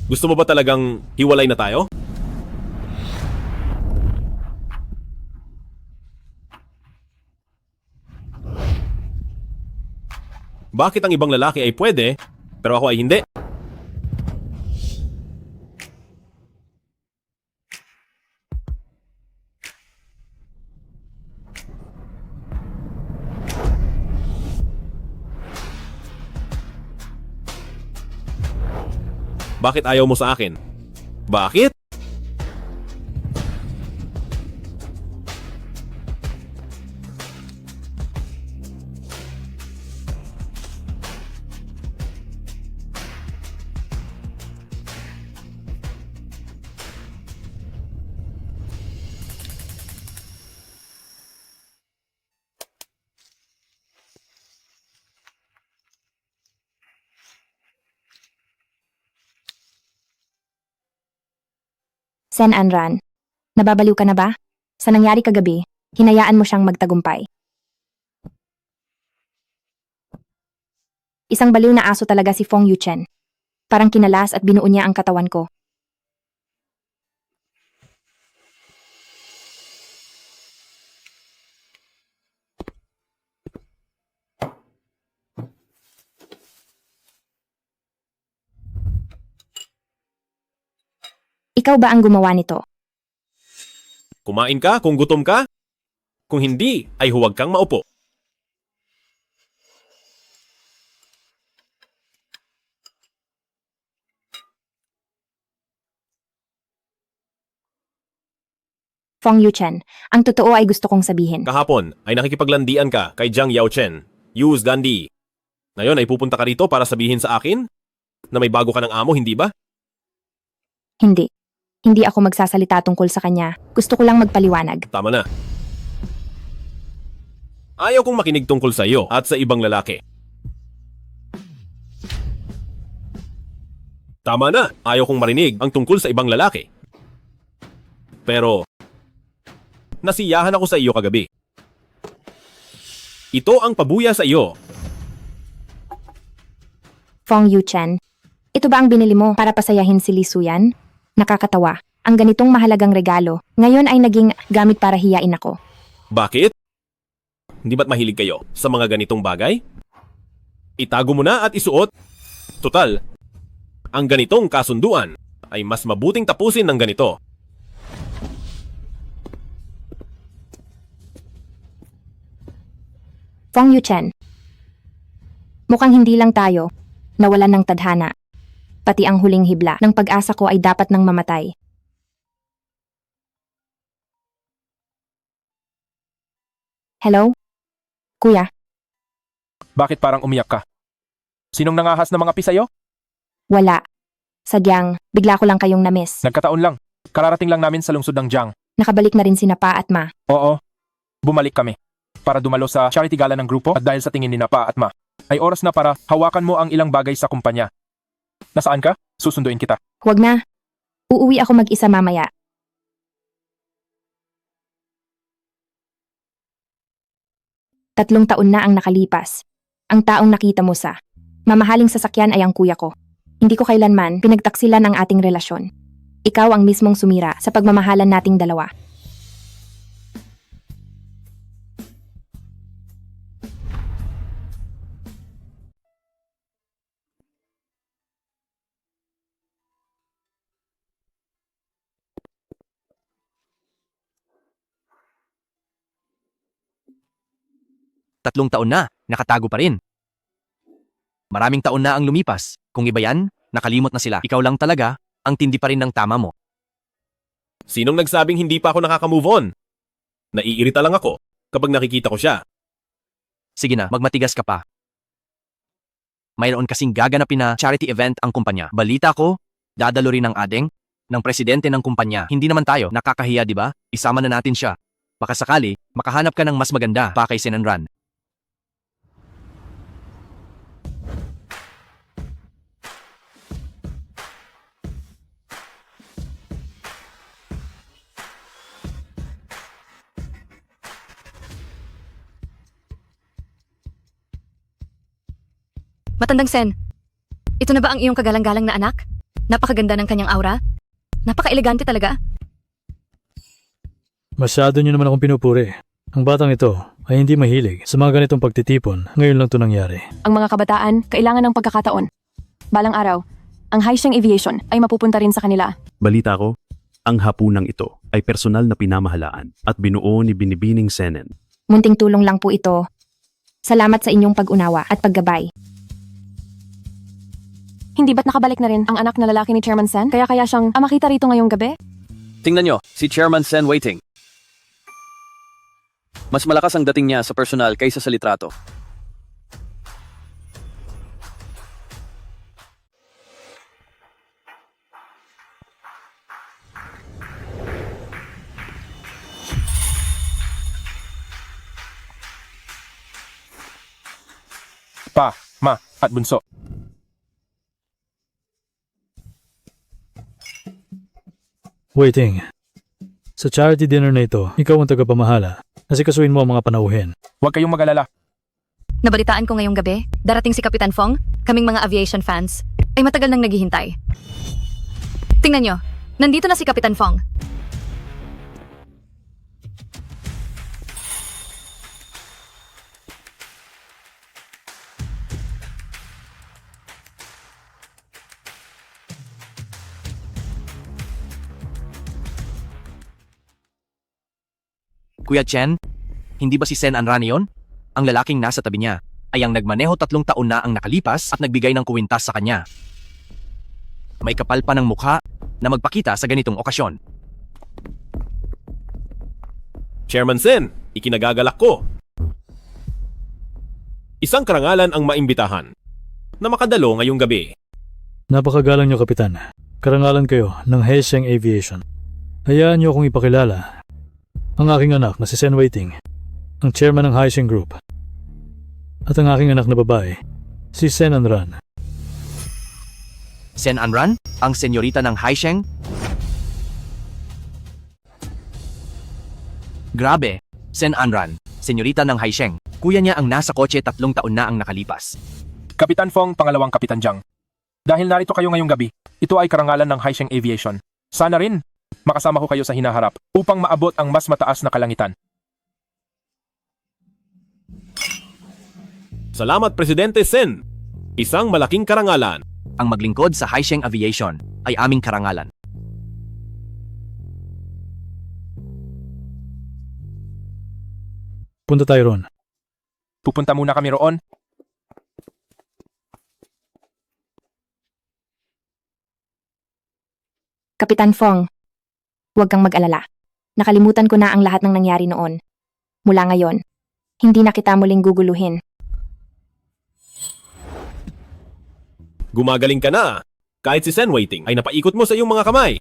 Gusto mo ba talagang hiwalay na tayo? Bakit ang ibang lalaki ay pwede, pero ako ay hindi? Bakit ayaw mo sa akin? Bakit? Sen Anran, nababaliw ka na ba? Sa nangyari kagabi, hinayaan mo siyang magtagumpay. Isang baliw na aso talaga si Fong Yuchen. Parang kinalas at binuo niya ang katawan ko. Ikaw ba ang gumawa nito? Kumain ka kung gutom ka? Kung hindi, ay huwag kang maupo. Fong Yuchen, ang totoo ay gusto kong sabihin. Kahapon ay nakikipaglandian ka kay Jiang Yaochen, Use Gandhi. Ngayon ay pupunta ka rito para sabihin sa akin na may bago ka ng amo, hindi ba? Hindi. Hindi ako magsasalita tungkol sa kanya. Gusto ko lang magpaliwanag. Tama na. Ayaw kong makinig tungkol sa iyo at sa ibang lalaki. Tama na. Ayaw kong marinig ang tungkol sa ibang lalaki. Pero, nasiyahan ako sa iyo kagabi. Ito ang pabuya sa iyo. Fong Yuchen, ito ba ang binili mo para pasayahin si Li Suyan? Nakakatawa. Ang ganitong mahalagang regalo, ngayon ay naging gamit para hiyain ako. Bakit? Hindi ba't mahilig kayo sa mga ganitong bagay? Itago mo na at isuot. Tutal, ang ganitong kasunduan ay mas mabuting tapusin ng ganito. Fong Yuchen. Mukhang hindi lang tayo nawalan ng tadhana. Pati ang huling hibla ng pag-asa ko ay dapat nang mamatay. Hello? Kuya, Bakit parang umiyak ka? Sinong nangahas ng mga api sa'yo? wala. Sadyang, bigla ko lang kayong namiss. Nagkataon lang. Kararating lang namin sa lungsod ng Jiang. Nakabalik na rin sina Pa at Ma. Oo, bumalik kami. Para dumalo sa charity gala ng grupo at dahil sa tingin ni na Pa at Ma, ay oras na para hawakan mo ang ilang bagay sa kumpanya. Nasaan ka? Susunduin kita. Huwag na. Uuwi ako mag-isa mamaya. Tatlong taon na ang nakalipas. Ang taong nakita mo sa mamahaling sasakyan ay ang kuya ko. Hindi ko kailanman pinagtaksilan ang ating relasyon. Ikaw ang mismong sumira sa pagmamahalan nating dalawa. Tatlong taon na, nakatago pa rin. Maraming taon na ang lumipas. Kung iba yan, nakalimot na sila. Ikaw lang talaga, ang tindi pa rin ng tama mo. Sinong nagsabing hindi pa ako nakaka-move on? Naiirita lang ako kapag nakikita ko siya. Sige na, magmatigas ka pa. Mayroon kasing gaganapin na charity event ang kumpanya. Balita ko, dadalo rin ng adeng, ng presidente ng kumpanya. Hindi naman tayo, nakakahiya di ba? Isama na natin siya. Baka sakali, makahanap ka ng mas maganda pa kay Senanran. Matandang Sen, ito na ba ang iyong kagalang-galang na anak? Napakaganda ng kanyang aura. Napaka-elegante talaga. Masyado niyo naman akong pinupuri. Ang batang ito ay hindi mahilig sa mga ganitong pagtitipon. Ngayon lang ito nangyari. Ang mga kabataan, kailangan ng pagkakataon. Balang araw, ang Haisheng Aviation ay mapupunta rin sa kanila. Balita ko, ang hapunang ito ay personal na pinamahalaan at binuo ni Binibining Senen. Munting tulong lang po ito. Salamat sa inyong pag-unawa at paggabay. Hindi ba't nakabalik na rin ang anak na lalaki ni Chairman Sen? Kaya siyang makita rito ngayong gabi? Tingnan nyo, si Chairman Sen waiting. Mas malakas ang dating niya sa personal kaysa sa litrato. Pa, Ma, at bunso. Waiting. Sa charity dinner na ito, ikaw ang tagapamahala. Asikasuhin mo ang mga panauhin. Huwag kayong mag-alala. Nabalitaan ko ngayong gabi, darating si Kapitan Fong, kaming mga aviation fans, ay matagal nang naghihintay. Tingnan nyo, nandito na si Kapitan Fong. Kuya Chen, hindi ba si Sen Anran yon? Ang lalaking nasa tabi niya ay ang nagmaneho 3 taon na ang nakalipas at nagbigay ng kuwintas sa kanya. May kapal pa ng mukha na magpakita sa ganitong okasyon. Chairman Sen, ikinagagalak ko. Isang karangalan ang maimbitahan na makadalo ngayong gabi. Napakagalang niyo, Kapitan. Karangalan kayo ng Haisheng Aviation. Hayaan niyo akong ipakilala ang aking anak na si Sen Waiting, ang chairman ng Haisheng Group. At ang aking anak na babae, si Sen Anran. Sen Anran, ang senyorita ng Haisheng? Grabe, Sen Anran, senyorita ng Haisheng. Kuya niya ang nasa kotse 3 taon na ang nakalipas. Kapitan Fong, pangalawang Kapitan Jiang. Dahil narito kayo ngayong gabi, ito ay karangalan ng Haisheng Aviation. Sana rin, makasama ko kayo sa hinaharap upang maabot ang mas mataas na kalangitan. Salamat, Presidente Sen. Isang malaking karangalan Ang maglingkod sa Haisheng Aviation ay aming karangalan. Punta tayo ron. Pupunta muna kami roon. Kapitan Fong, huwag kang mag-alala. Nakalimutan ko na ang lahat ng nangyari noon. Mula ngayon, hindi na kita muling guguluhin. Gumagaling ka na. Kahit si Sen Waiting ay napaikot mo sa iyong mga kamay.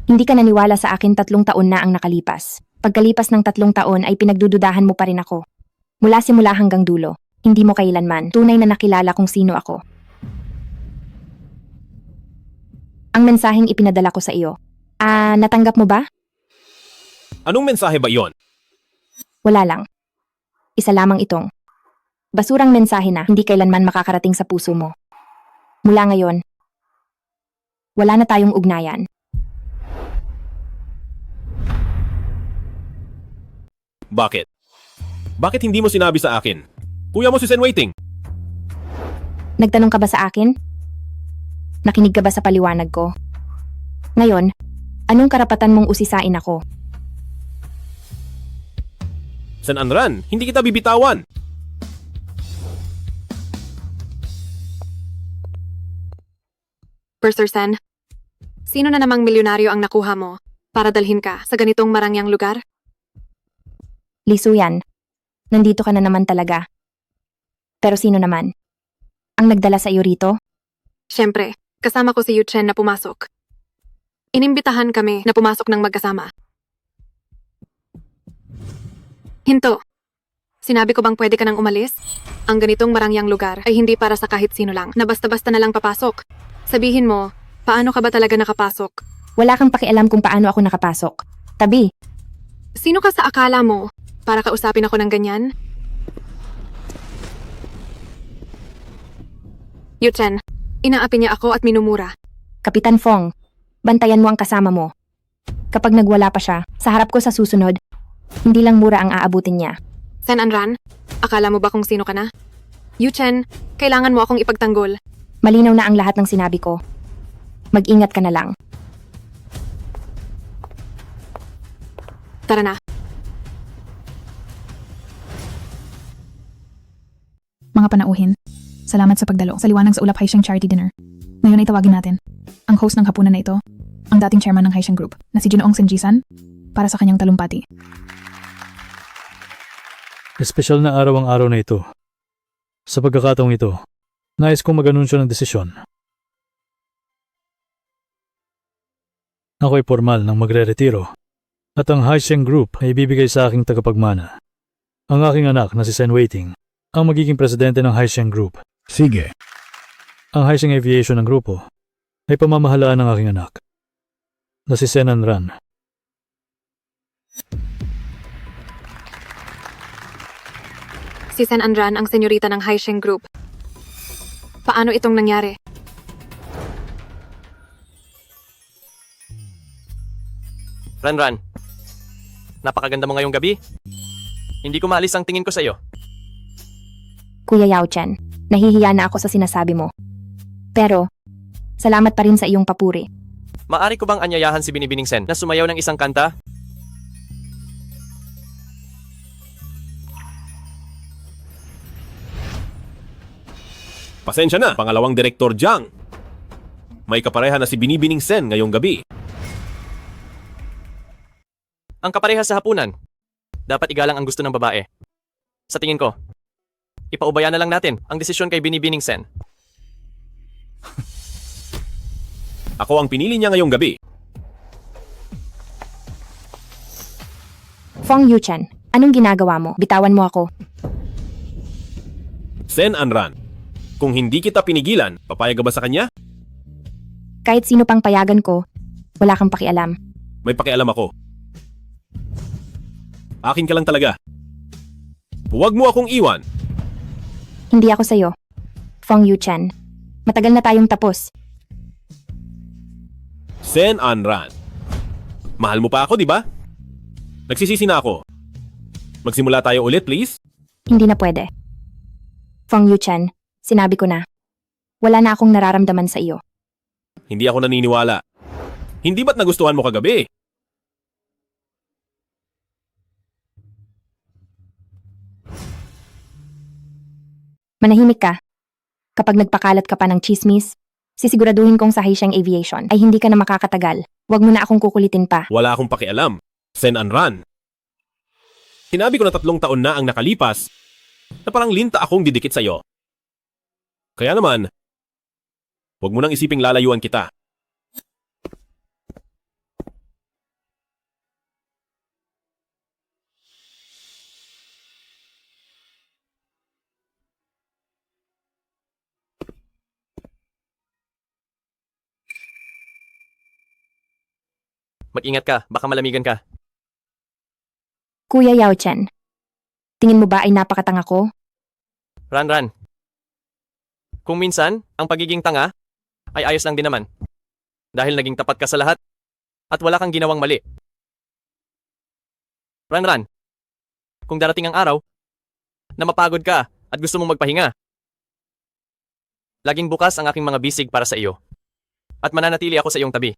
Hindi ka naniwala sa akin 3 taon na ang nakalipas. Pagkalipas ng 3 taon ay pinagdududahan mo pa rin ako. Mula simula hanggang dulo, hindi mo kailanman tunay na nakilala kung sino ako. Ang mensaheng ipinadala ko sa iyo. Natanggap mo ba? Anong mensahe ba iyon? Wala lang. Isa lamang itong. Basurang mensahe na hindi kailanman makakarating sa puso mo. Mula ngayon, wala na tayong ugnayan. Bakit? Bakit hindi mo sinabi sa akin? Kuya mo si Sen Waiting. Nagtanong ka ba sa akin? Nakinig ka ba sa paliwanag ko? Ngayon, anong karapatan mong usisain ako? Sen Anran, hindi kita bibitawan. Purser Sen, sino na namang milyonaryo ang nakuha mo para dalhin ka sa ganitong marangyang lugar? Lisuyan, nandito ka na naman talaga. Pero sino naman? Ang nagdala sa iyo rito? Siyempre, kasama ko si Yu Chen na pumasok. Inimbitahan kami na pumasok ng magkasama. Hinto. Sinabi ko bang pwede ka nang umalis? Ang ganitong marangyang lugar ay hindi para sa kahit sino lang na basta-basta na lang papasok. Sabihin mo, paano ka ba talaga nakapasok? Wala kang pakialam kung paano ako nakapasok. Tabi. Sino ka sa akala mo para kausapin ako ng ganyan? Yu Chen, inaapi niya ako at minumura. Kapitan Fong, bantayan mo ang kasama mo. Kapag nagwala pa siya, sa harap ko sa susunod, hindi lang mura ang aabutin niya. Sen Anran, akala mo ba kung sino ka na? Yu Chen, kailangan mo akong ipagtanggol. Malinaw na ang lahat ng sinabi ko. Mag-ingat ka na lang. Tara na. Mga panauhin, salamat sa pagdalo sa liwanag sa Ulap Haisheng Charity Dinner. Ngayon ay tawagin natin ang host ng hapunan na ito, ang dating chairman ng Haisheng Group na si Jinoong Senjisan para sa kanyang talumpati. Espesyal na araw ang araw na ito. Sa pagkakataong ito, nais kong mag-anunsyo ng desisyon. Ako ay formal nang magre-retiro at ang Haisheng Group ay ibibigay sa aking tagapagmana. Ang aking anak na si Sen Waiting ang magiging presidente ng Haisheng Group. Sige. Ang Haisheng Aviation ng grupo ay pamamahalaan ng aking anak na si Sen Anran. Si Sen Anran ang senyorita ng Haisheng Group. Paano itong nangyari? Ran, napakaganda mo ngayong gabi. Hindi ko maalis ang tingin ko sa iyo. Kuya Yao Chen, nahihiya na ako sa sinasabi mo. Pero, salamat pa rin sa iyong papuri. Maari ko bang anyayahan si Binibining Sen na sumayaw ng isang kanta? Pasensya na, pangalawang Direktor Jiang. May kapareha na si Binibining Sen ngayong gabi. Ang kapareha sa hapunan. Dapat igalang ang gusto ng babae. Sa tingin ko, ipaubaya na lang natin ang desisyon kay Binibining Sen. Ako ang pinili niya ngayong gabi. Fong Yuchen, anong ginagawa mo? Bitawan mo ako. Sen Anran, kung hindi kita pinigilan, papayag ka ba sa kanya? Kahit sino pang payagan ko, wala kang pakialam. May pakialam ako. Akin ka lang talaga. Huwag mo akong iwan. Hindi ako sa'yo. Fong Yuchen, matagal na tayong tapos. Sen Anran, mahal mo pa ako, di ba? Nagsisisi na ako. Magsimula tayo ulit, please? Hindi na pwede. Fong Yuchen, sinabi ko na. Wala na akong nararamdaman sa iyo. Hindi ako naniniwala. Hindi ba't nagustuhan mo kagabi? Manahimik ka. Kapag nagpakalat ka pa ng chismis, sisiguraduhin kong sa Haisheng Aviation ay hindi ka na makakatagal. Huwag mo na akong kukulitin pa. Wala akong pakialam. Sen Anran. Sinabi ko na 3 taon na ang nakalipas na parang linta akong didikit sa'yo. Kaya naman, huwag mo nang isiping lalayuan kita. Mag-ingat ka, baka malamigan ka. Kuya Yao Chen, tingin mo ba ay napakatanga ko? Ran. Kung minsan, ang pagiging tanga ay ayos lang din naman. Dahil naging tapat ka sa lahat at wala kang ginawang mali. Ran, kung darating ang araw na mapagod ka at gusto mong magpahinga, laging bukas ang aking mga bisig para sa iyo. At mananatili ako sa iyong tabi.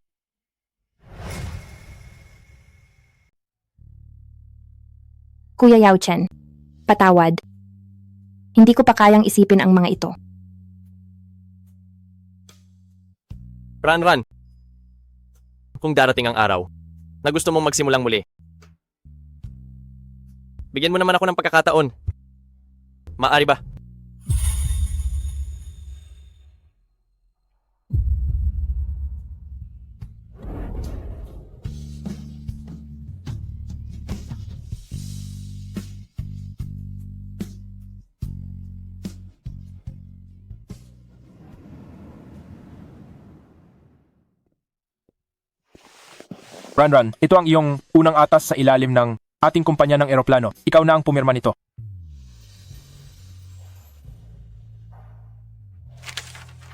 Kuya Yao Chen, patawad. Hindi ko pa kayang isipin ang mga ito. Ran, kung darating ang araw na gusto mong magsimulang muli, bigyan mo naman ako ng pagkakataon. Maari ba? Ran, ito ang iyong unang atas sa ilalim ng ating kumpanya ng eroplano. Ikaw na ang pumirma nito.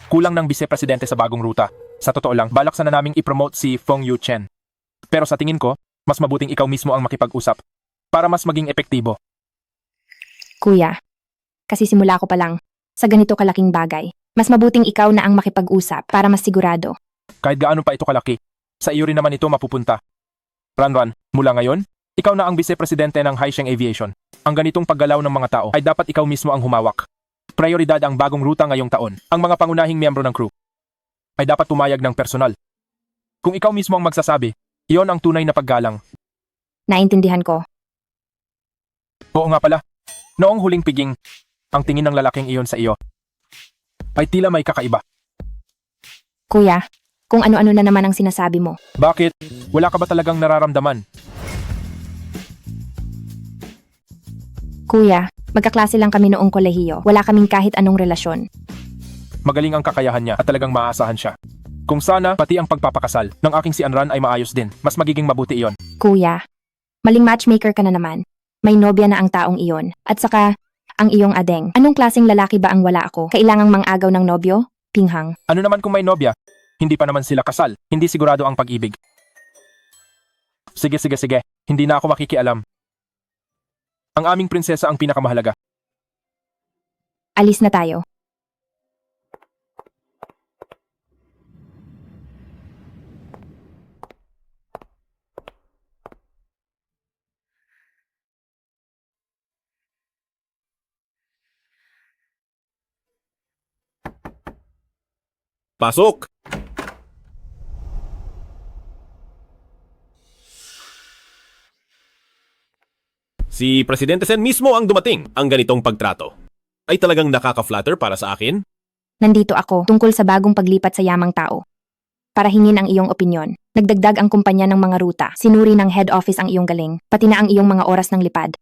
Kulang ng vice-presidente sa bagong ruta. Sa totoo lang, balak sana naming ipromote si Feng Yu Chen. Pero sa tingin ko, mas mabuting ikaw mismo ang makipag-usap para mas maging epektibo. Kuya, kasi simula ko pa lang sa ganito kalaking bagay. Mas mabuting ikaw na ang makipag-usap para mas sigurado. Kahit gaano pa ito kalaki, sa iyo rin naman ito mapupunta. Ran, mula ngayon, ikaw na ang vice-presidente ng Haisheng Aviation. Ang ganitong paggalaw ng mga tao ay dapat ikaw mismo ang humawak. Prioridad ang bagong ruta ngayong taon. Ang mga pangunahing miyembro ng crew ay dapat pumayag ng personal. Kung ikaw mismo ang magsasabi, iyon ang tunay na paggalang. Naintindihan ko. Oo nga pala, noong huling piging, ang tingin ng lalaking iyon sa iyo ay tila may kakaiba. Kuya, kung ano-ano na naman ang sinasabi mo. Bakit? Wala ka ba talagang nararamdaman? Kuya, magkaklase lang kami noong kolehiyo. Wala kaming kahit anong relasyon. Magaling ang kakayahan niya at talagang maaasahan siya. Kung sana, pati ang pagpapakasal ng aking si Anran ay maayos din. Mas magiging mabuti iyon. Kuya, maling matchmaker ka na naman. May nobya na ang taong iyon. At saka, ang iyong adeng. Anong klaseng lalaki ba ang wala ako? Kailangang mang-agaw ng nobyo? Pinghang. Ano naman kung may nobya? Hindi pa naman sila kasal. Hindi sigurado ang pag-ibig. Sige. Hindi na ako makikialam. Ang aming prinsesa ang pinakamahalaga. Alis na tayo. Pasok! Si Presidente Sen mismo ang dumating. Ang ganitong pagtrato ay talagang nakaka-flatter para sa akin. Nandito ako tungkol sa bagong paglipat sa yamang tao. Para hingin ang iyong opinyon. Nagdagdag ang kumpanya ng mga ruta. Sinuri ng head office ang iyong galing, pati na ang iyong mga oras ng lipad.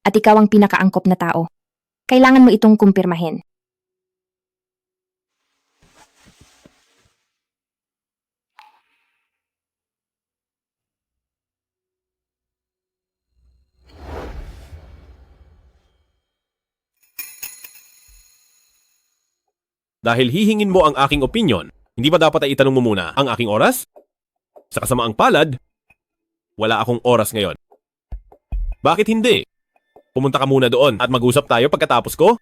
At ikaw ang pinakaangkop na tao. Kailangan mo itong kumpirmahin. Dahil hihingin mo ang aking opinion, hindi ba dapat ay itanong mo muna ang aking oras? Sa kasamaang palad, wala akong oras ngayon. Bakit hindi? Pumunta ka muna doon at mag-usap tayo pagkatapos ko?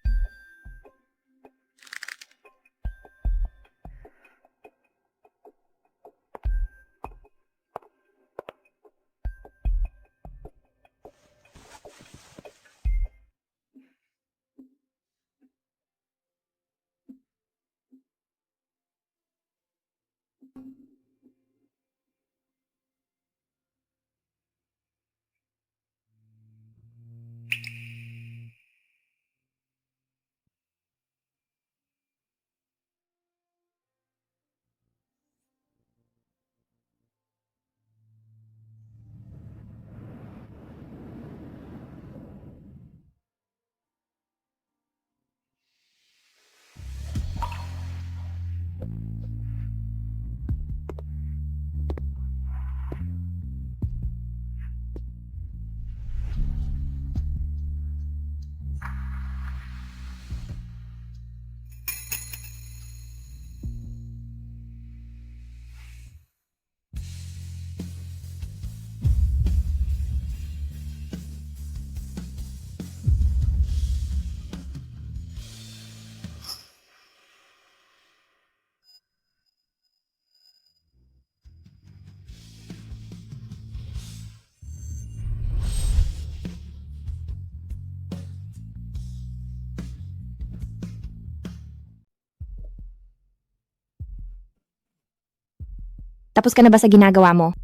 Tapos ka na ba sa ginagawa mo?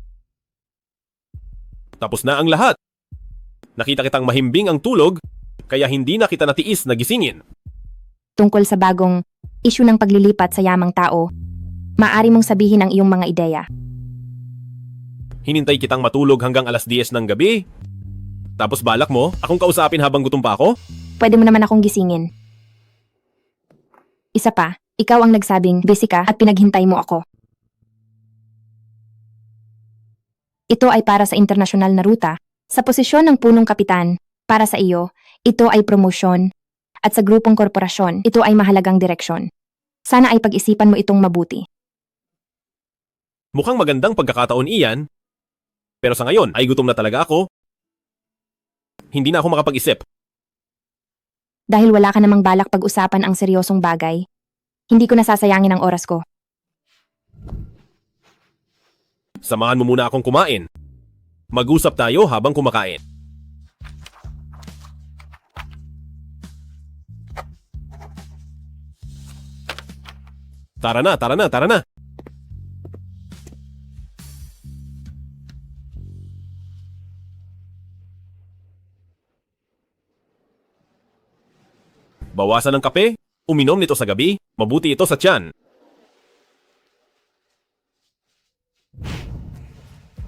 Tapos na ang lahat. Nakita kitang mahimbing ang tulog, kaya hindi na kita natiis na gisingin. Tungkol sa bagong issue ng paglilipat sa yamang tao, maaari mong sabihin ang iyong mga ideya. Hinintay kitang matulog hanggang alas 10 ng gabi. Tapos balak mo, akong kausapin habang gutom pa ako? Pwede mo naman akong gisingin. Isa pa, ikaw ang nagsabing busy ka at pinaghintay mo ako. Ito ay para sa internasyonal na ruta. Sa posisyon ng punong kapitan, para sa iyo, ito ay promosyon. At sa grupong korporasyon, ito ay mahalagang direksyon. Sana ay pag-isipan mo itong mabuti. Mukhang magandang pagkakataon iyan. Pero sa ngayon ay gutom na talaga ako. Hindi na ako makapag-isip. Dahil wala ka namang balak pag-usapan ang seryosong bagay, hindi ko nasasayangin ang oras ko. Samahan mo muna akong kumain. Mag-usap tayo habang kumakain. Tara na, tara na, tara na. Bawasan ng kape, uminom nito sa gabi, mabuti ito sa tiyan.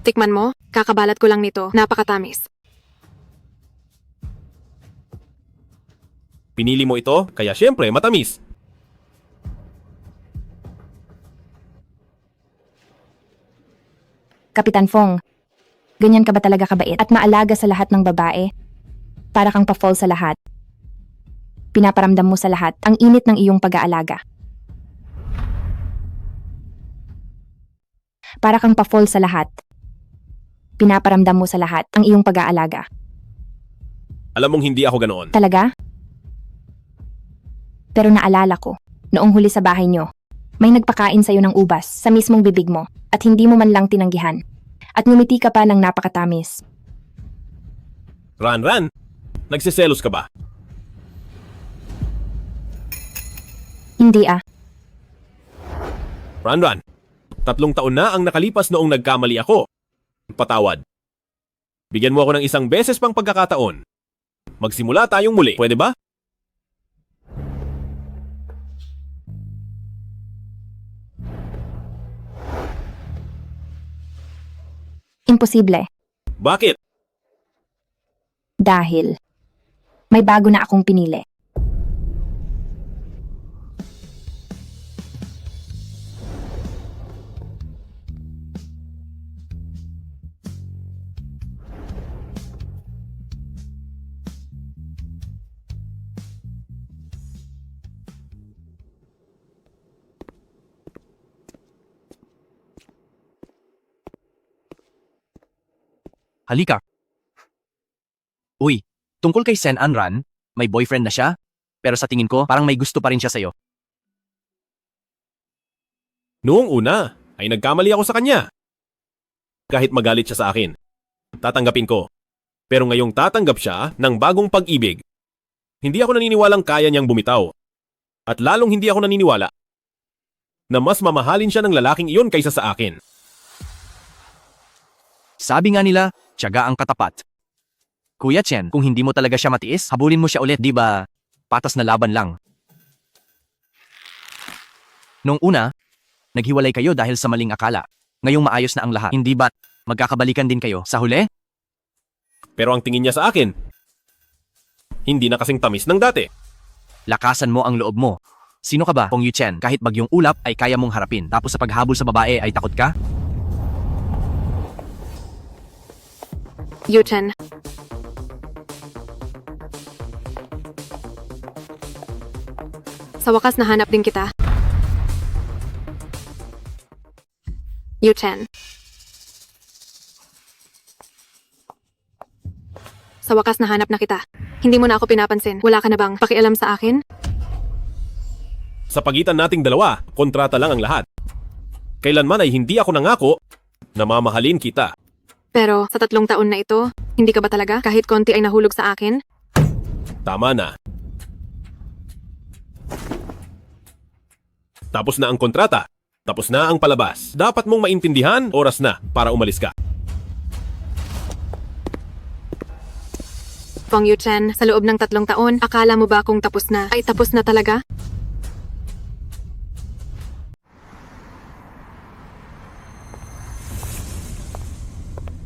Tikman mo, kakabalat ko lang nito, napakatamis. Pinili mo ito, kaya syempre matamis. Kapitan Fong, ganyan ka ba talaga kabait at maalaga sa lahat ng babae? Para kang pa-fall sa lahat. Pinaparamdam mo sa lahat ang init ng iyong pag-aalaga. Para kang pa-fall sa lahat. Pinaparamdam mo sa lahat ang iyong pag-aalaga. Alam mong hindi ako ganoon. Talaga? Pero naalala ko, noong huli sa bahay nyo, may nagpakain sa'yo ng ubas sa mismong bibig mo at hindi mo man lang tinanggihan. At ngumiti ka pa ng napakatamis. Ran, nagsiselos ka ba? Hindi ah. Ran, 3 taon na ang nakalipas noong nagkamali ako. Patawad. Bigyan mo ako ng isang beses pang pagkakataon. Magsimula tayong muli, pwede ba? Imposible. Bakit? Dahil may bago na akong pinili. Halika. Uy, tungkol kay Sen Anran, may boyfriend na siya, pero sa tingin ko parang may gusto pa rin siya sa'yo. Noong una, ay nagkamali ako sa kanya. Kahit magalit siya sa akin, tatanggapin ko. Pero ngayong tatanggap siya ng bagong pag-ibig, hindi ako naniniwalang kaya niyang bumitaw. At lalong hindi ako naniniwala na mas mamahalin siya ng lalaking iyon kaysa sa akin. Sabi nga nila, tiyaga ang katapat. Kuya Chen, kung hindi mo talaga siya matiis, habulin mo siya ulit, di ba? Patas na laban lang. Noong una, naghiwalay kayo dahil sa maling akala. Ngayong maayos na ang lahat. Hindi ba magkakabalikan din kayo sa huli? Pero ang tingin niya sa akin, hindi na kasing tamis ng dati. Lakasan mo ang loob mo. Sino ka ba, Pong Yu Chen? Kahit bagyong ulap ay kaya mong harapin. Tapos sa paghabol sa babae ay takot ka? Yu-Chen. Sa wakas nahanap din kita. Yu-Chen. Sa wakas nahanap na kita. Hindi mo na ako pinapansin. Wala ka na bang pakialam sa akin? Sa pagitan nating dalawa, kontrata lang ang lahat. Kailanman ay hindi ako nangako na mamahalin kita. Pero sa 3 taon na ito, hindi ka ba talaga kahit konti ay nahulog sa akin? Tama na. Tapos na ang kontrata. Tapos na ang palabas. Dapat mong maintindihan, oras na para umalis ka. Fong Yuchen, sa loob ng 3 taon, akala mo ba kung tapos na? Ay tapos na talaga?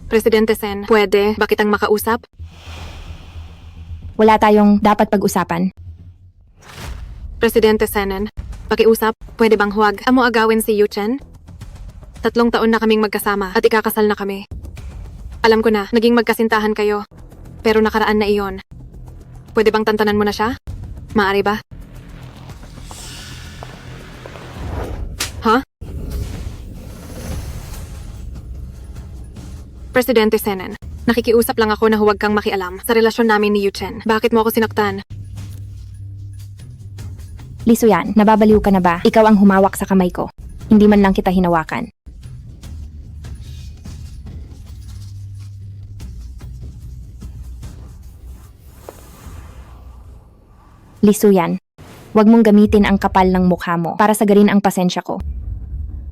Presidente Sen, pwede ba kitang makausap? Wala tayong dapat pag-usapan. Presidente Senen, pakiusap, pwede bang huwag mo agawin si Yuchen? 3 taon na kaming magkasama at ikakasal na kami. Alam ko na, naging magkasintahan kayo. Pero nakaraan na iyon. Pwede bang tantanan mo na siya? Maari ba? Ha? Presidente Senen, nakikiusap lang ako na huwag kang makialam sa relasyon namin ni Yuchen. Bakit mo ako sinaktan? Lisuyan, nababaliw ka na ba? Ikaw ang humawak sa kamay ko. Hindi man lang kita hinawakan. Lisuyan, huwag mong gamitin ang kapal ng mukha mo para sagarin ang pasensya ko.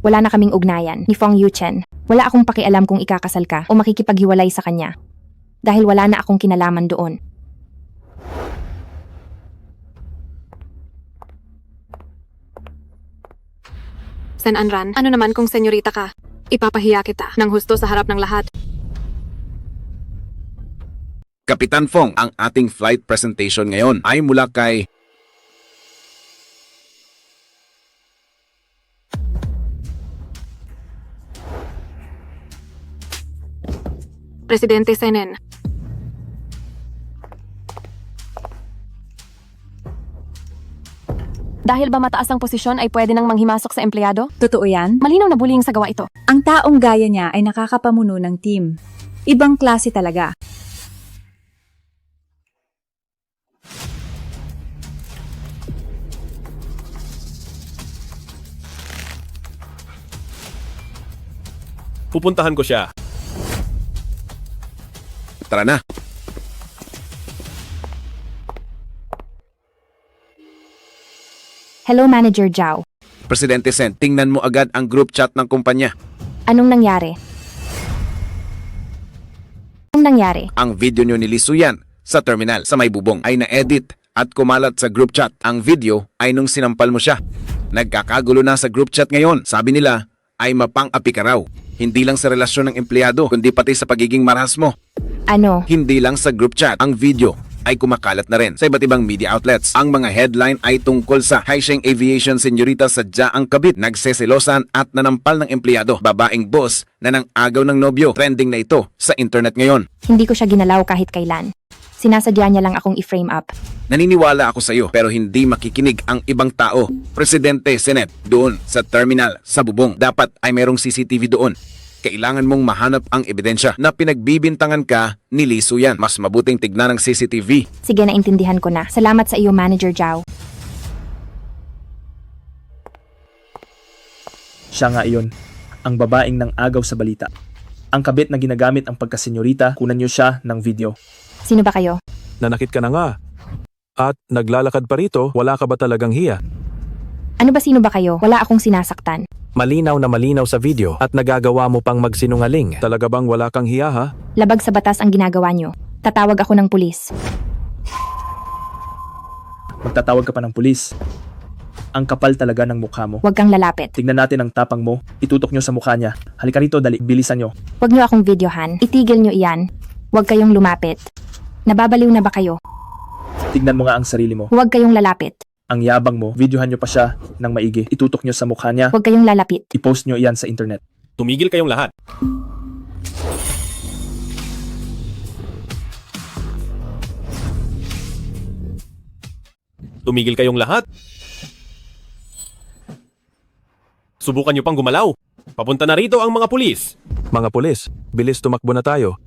Wala na kaming ugnayan ni Fong Yuchen. Wala akong pakialam kung ikakasal ka o makikipaghiwalay sa kanya. Dahil wala na akong kinalaman doon. Sen Anran, ano naman kung senyorita ka? Ipapahiya kita ng husto sa harap ng lahat. Kapitan Fong, ang ating flight presentation ngayon ay mula kay Presidente Senen. Dahil ba mataas ang posisyon ay pwede nang manghimasok sa empleyado? Totoo yan? Malinaw na bullying sa gawa ito. Ang taong gaya niya ay nakakapamuno ng team. Ibang klase talaga. Pupuntahan ko siya. Tara na. Hello, Manager Zhao. Presidente Sen, tingnan mo agad ang group chat ng kumpanya. Anong nangyari? Anong nangyari? Ang video nyo ni Lisuyan sa terminal sa may bubong ay na-edit at kumalat sa group chat. Ang video ay nung sinampal mo siya. Nagkakagulo na sa group chat ngayon. Sabi nila ay mapang-api ka raw. Hindi lang sa relasyon ng empleyado, kundi pati sa pagiging marahas mo. Ano? Hindi lang sa group chat. Ang video ay kumakalat na rin sa iba't ibang media outlets. Ang mga headline ay tungkol sa Haisheng Aviation senyorita sadya ang kabit, nagseselosan at nanampal ng empleyado, babaeng boss na nang agaw ng nobyo. Trending na ito sa internet ngayon. Hindi ko siya ginalaw kahit kailan. Sinasadya niya lang akong i-frame up. Naniniwala ako sa iyo pero hindi makikinig ang ibang tao. Presidente Senet, doon sa terminal, sa bubong, dapat ay merong CCTV doon. Kailangan mong mahanap ang ebidensya na pinagbibintangan ka ni Lisuyan. Mas mabuting tignan ng CCTV. Sige, naintindihan ko na. Salamat sa iyo, Manager Zhao. Siya nga iyon, ang babaeng nang agaw sa balita. Ang kabit na ginagamit ang pagkasenyorita, kunan niyo siya ng video. Sino ba kayo? Nanakit ka na nga. At naglalakad pa rito, wala ka ba talagang hiya? Ano ba sino ba kayo? Wala akong sinasaktan. Malinaw na malinaw sa video at nagagawa mo pang magsinungaling. Talaga bang wala kang hiya ha? Labag sa batas ang ginagawa niyo. Tatawag ako ng pulis. Magtatawag ka pa ng pulis. Ang kapal talaga ng mukha mo. Huwag kang lalapit. Tignan natin ang tapang mo. Itutok nyo sa mukha niya. Halika rito, dali. Bilisan nyo. Huwag niyo akong videohan. Itigil niyo iyan. Huwag kayong lumapit. Nababaliw na ba kayo? Tignan mo nga ang sarili mo. Huwag kayong lalapit. Ang yabang mo, videohan nyo pa siya ng maigi. Itutok nyo sa mukha niya. Huwag kayong lalapit. I-post nyo iyan sa internet. Tumigil kayong lahat. Tumigil kayong lahat. Subukan nyo pang gumalaw. Papunta na rito ang mga pulis. Mga pulis, bilis tumakbo na tayo.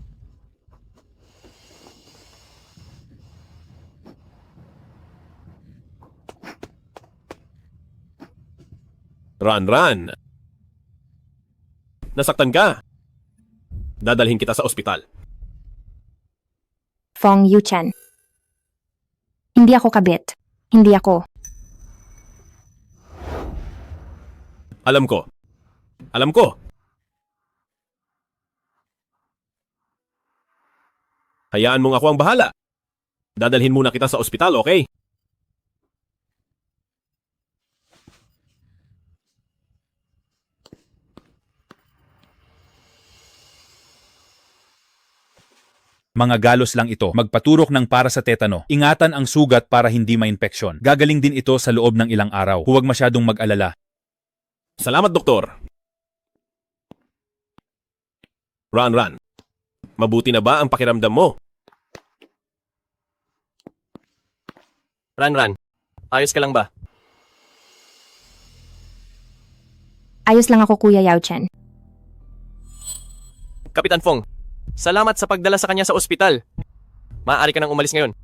Run. Nasaktan ka. Dadalhin kita sa ospital. Fong Yuchen. Hindi ako kabit. Hindi ako. Alam ko, Alam ko. Hayaan mong ako ang bahala. Dadalhin muna kita sa ospital, okay? Mga galos lang ito. Magpaturok ng para sa tetano. Ingatan ang sugat para hindi ma-infeksyon. Gagaling din ito sa loob ng ilang araw. Huwag masyadong mag-alala. Salamat, doktor. Ran. Mabuti na ba ang pakiramdam mo? Ran, ayos ka lang ba? Ayos lang ako, Kuya Yao Chen. Kapitan Fong, salamat sa pagdala sa kanya sa ospital. Maaari ka nang umalis ngayon.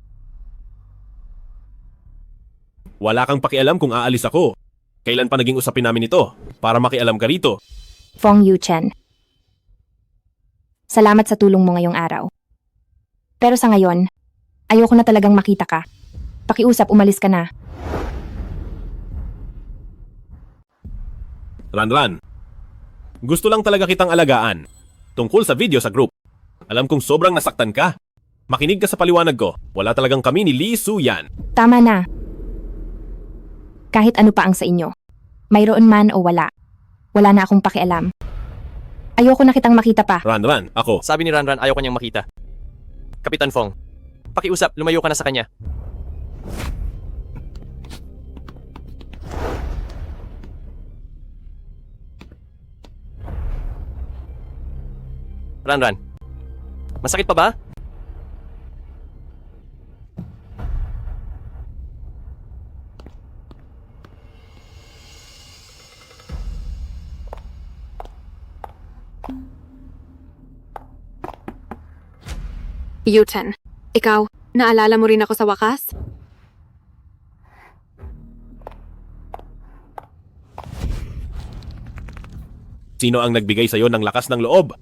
Wala kang pakialam kung aalis ako. Kailan pa naging usapin namin ito? Para makialam ka rito. Fong Yu Chen. Salamat sa tulong mo ngayong araw. Pero sa ngayon, ayoko na talagang makita ka. Pakiusap, umalis ka na. Ran. Gusto lang talaga kitang alagaan. Tungkol sa video sa group. Alam kong sobrang nasaktan ka. Makinig ka sa paliwanag ko. Wala talagang kami ni Lee Su-yan. Tama na. Kahit ano pa ang sa inyo. Mayroon man o wala. Wala na akong pakialam. Ayoko na kitang makita pa. Ran, ako. Sabi ni Ran, ayaw kanyang makita. Kapitan Fong, pakiusap, lumayo ka na sa kanya. Ran, masakit pa ba? Yu-Chen, ikaw, naalala mo rin ako sa wakas? Sino ang nagbigay sa'yo ng lakas ng loob?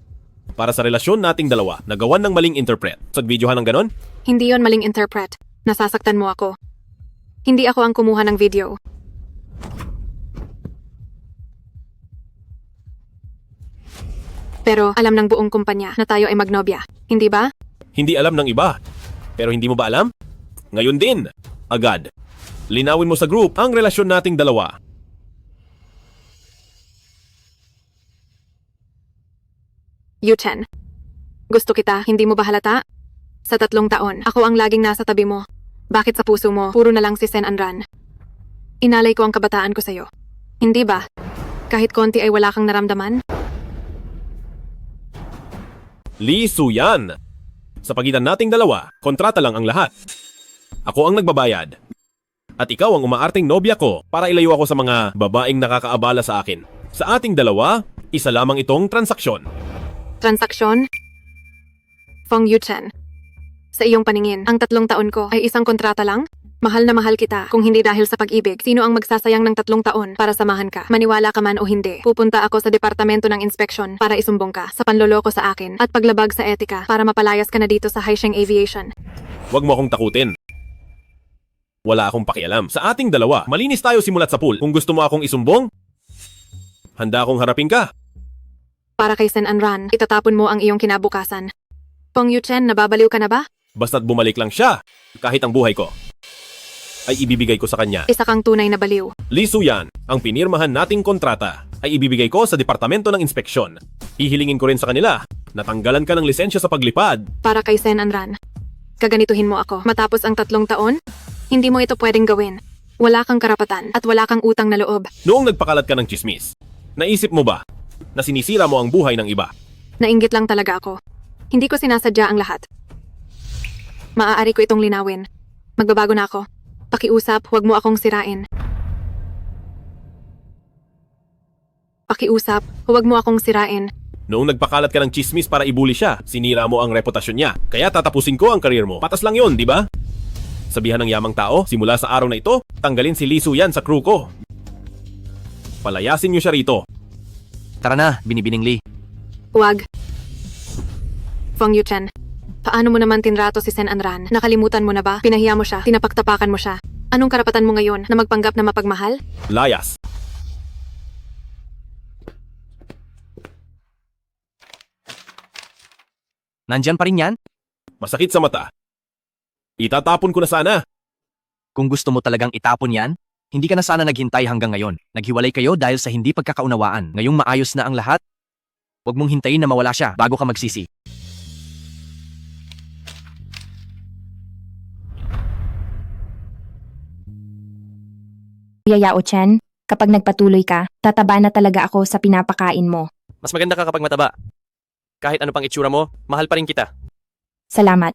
Para sa relasyon nating dalawa, nagawan ng maling interpret. Videohan ng ganon? Hindi yon maling interpret. Nasasaktan mo ako. Hindi ako ang kumuha ng video. Pero alam ng buong kumpanya na tayo ay magnobya. Hindi ba? Hindi alam ng iba. Pero hindi mo ba alam? Ngayon din. Agad. Linawin mo sa group ang relasyon nating dalawa. Yu-Chen, gusto kita, hindi mo ba halata? Sa 3 taon, ako ang laging nasa tabi mo. Bakit sa puso mo, puro na lang si Sen Anran? Inalay ko ang kabataan ko sa'yo. Hindi ba? Kahit konti ay wala kang naramdaman? Lee Su-yan. Sa pagitan nating dalawa, kontrata lang ang lahat. Ako ang nagbabayad. At ikaw ang umaarting nobya ko para ilayo ako sa mga babaeng nakakaabala sa akin. Sa ating dalawa, isa lamang itong transaksyon. Transaksyon? Fong Yu-Chen, sa iyong paningin, ang 3 taon ko ay isang kontrata lang? Mahal na mahal kita. Kung hindi dahil sa pag-ibig, sino ang magsasayang ng 3 taon para samahan ka? Maniwala ka man o hindi, pupunta ako sa departamento ng inspeksyon para isumbong ka sa panloloko sa akin at paglabag sa etika para mapalayas ka na dito sa Haisheng Aviation. Huwag mo akong takutin. Wala akong pakialam. Sa ating dalawa, malinis tayo simulat sa pool. Kung gusto mo akong isumbong, handa akong harapin ka. Para kay Sen Anran, itatapon mo ang iyong kinabukasan. Fong Yu-Chen, nababaliw ka na ba? Basta't bumalik lang siya, kahit ang buhay ko ay ibibigay ko sa kanya. Isa kang tunay na baliw. Lee Su-yan, ang pinirmahan nating kontrata ay ibibigay ko sa Departamento ng Inspeksyon. Hihilingin ko rin sa kanila na tanggalan ka ng lisensya sa paglipad. Para kay Sen Anran, kaganituhin mo ako. Matapos ang 3 taon, hindi mo ito pwedeng gawin. Wala kang karapatan at wala kang utang na loob. Noong nagpakalat ka ng chismis, naisip mo ba na sinisira mo ang buhay ng iba? Nainggit lang talaga ako. Hindi ko sinasadya ang lahat. Maaari ko itong linawin. Magbabago na ako. Pakiusap, huwag mo akong sirain. Pakiusap, huwag mo akong sirain. Noong nagpakalat ka ng chismis para ibuli siya, sinira mo ang reputasyon niya. Kaya tatapusin ko ang karir mo. Patas lang yon, di ba? Sabihan ng yamang tao, simula sa araw na ito, tanggalin si Lee Su-yan sa crew ko. Palayasin niyo siya rito. Tara na, binibining Lee. Huwag. Fong Yu-Chen, paano mo naman tinrato si Sen Anran? Nakalimutan mo na ba? Pinahiya mo siya, tinapaktapakan mo siya. Anong karapatan mo ngayon na magpanggap na mapagmahal? Layas. Nandyan pa rin yan? Masakit sa mata. Itatapon ko na sana. Kung gusto mo talagang itapon yan, hindi ka na sana naghintay hanggang ngayon. Naghiwalay kayo dahil sa hindi pagkakaunawaan. Ngayong maayos na ang lahat, huwag mong hintayin na mawala siya bago ka magsisi. Kuya Yao Chen, kapag nagpatuloy ka, tataba na talaga ako sa pinapakain mo. Mas maganda ka kapag mataba. Kahit ano pang itsura mo, mahal pa rin kita. Salamat.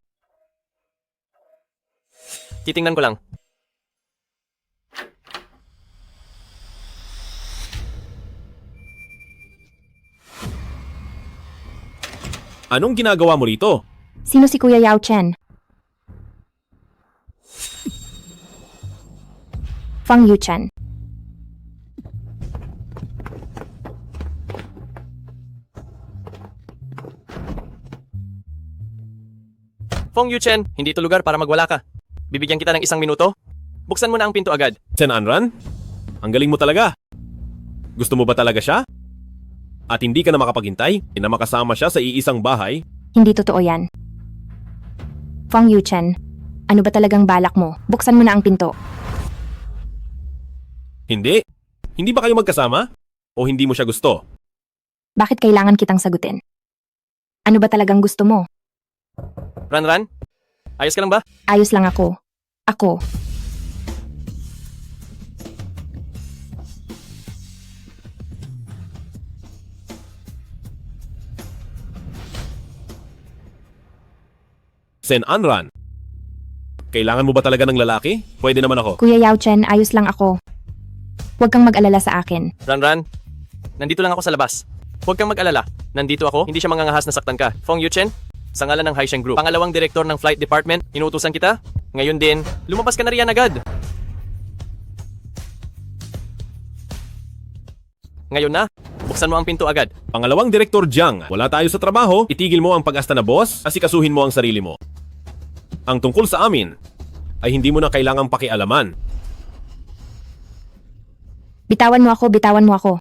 Titingnan ko lang. Anong ginagawa mo rito? Sino si Kuya Yao Chen? Fang Yuchen. Fong Yuchen, hindi ito lugar para magwala ka. Bibigyan kita ng 1 minuto. Buksan mo na ang pinto agad. Sen Anran? Ang galing mo talaga. Gusto mo ba talaga siya? At hindi ka na makapaghintay na makasama siya sa iisang bahay? Hindi totoo yan. Fang Yuchen, ano ba talagang balak mo? Buksan mo na ang pinto. Hindi. Hindi ba kayo magkasama? O hindi mo siya gusto? Bakit kailangan kitang sagutin? Ano ba talagang gusto mo? Ran, ayos ka lang ba? Ayos lang ako. Ako. Sen Anran, kailangan mo ba talaga ng lalaki? Pwede naman ako. Kuya Yao Chen, ayos lang ako. Huwag kang mag-alala sa akin. Ran, nandito lang ako sa labas. Huwag kang mag-alala. Nandito ako, hindi siya mangangahas na saktan ka. Fong Yuchen, sa ngalan ng Haisheng Group. Pangalawang direktor ng flight department, inuutusan kita. Ngayon din, lumabas ka na riyan agad. Ngayon na, buksan mo ang pinto agad. Pangalawang Direktor Jiang, wala tayo sa trabaho, itigil mo ang pag-asta na boss, asikasuhin mo ang sarili mo. Ang tungkol sa amin, ay hindi mo na kailangang pakialaman. Bitawan mo ako, bitawan mo ako.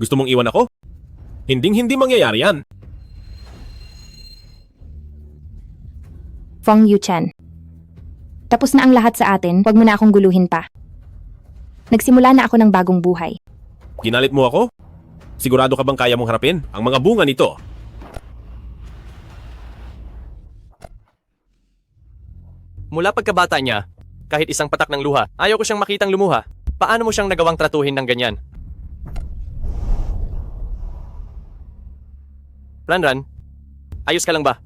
Gusto mong iwan ako? Hinding-hindi mangyayari yan. Fong Yuchen. Tapos na ang lahat sa atin, huwag mo na akong guluhin pa. Nagsimula na ako ng bagong buhay. Ginalit mo ako? Sigurado ka bang kaya mong harapin ang mga bunga nito? Mula pagkabata niya, kahit isang patak ng luha, ayaw ko siyang makitang lumuha. Paano mo siyang nagawang tratuhin ng ganyan? Ran, ayos ka lang ba?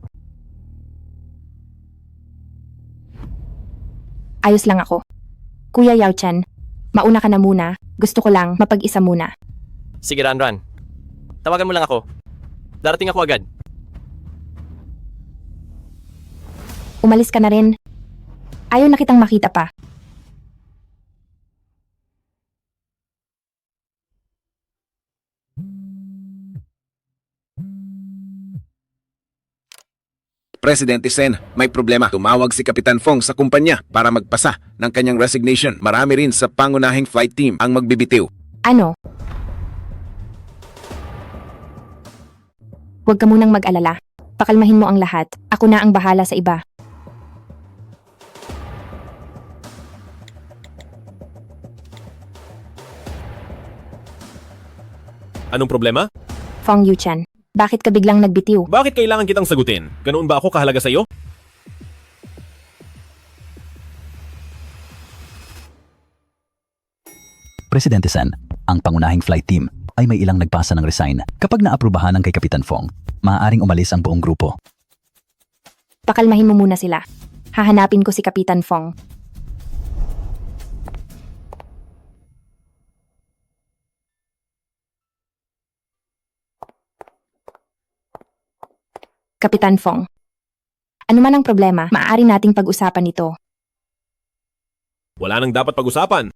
Ayos lang ako. Kuya Yao Chen, mauna ka na muna. Gusto ko lang mapag-isa muna. Sige Ran, tawagan mo lang ako. Darating ako agad. Umalis ka na rin. Ayaw na kitang makita pa. Presidente Sen, may problema. Tumawag si Kapitan Fong sa kumpanya para magpasa ng kanyang resignation. Marami rin sa pangunahing flight team ang magbibitiw. Ano? Huwag ka munang mag-alala. Pakalmahin mo ang lahat. Ako na ang bahala sa iba. Anong problema? Fong Yuchen, bakit ka biglang nagbitiw? Bakit kailangan kitang sagutin? Ganoon ba ako kahalaga sa iyo? Presidente Sen, ang pangunahing flight team ay may ilang nagpasa ng resign. Kapag naaprubahan ng kay Kapitan Fong, maaaring umalis ang buong grupo. Pakalmahin mo muna sila. Hahanapin ko si Kapitan Fong. Kapitan Fong. Ano man ang problema, maaari nating pag-usapan ito. Wala nang dapat pag-usapan.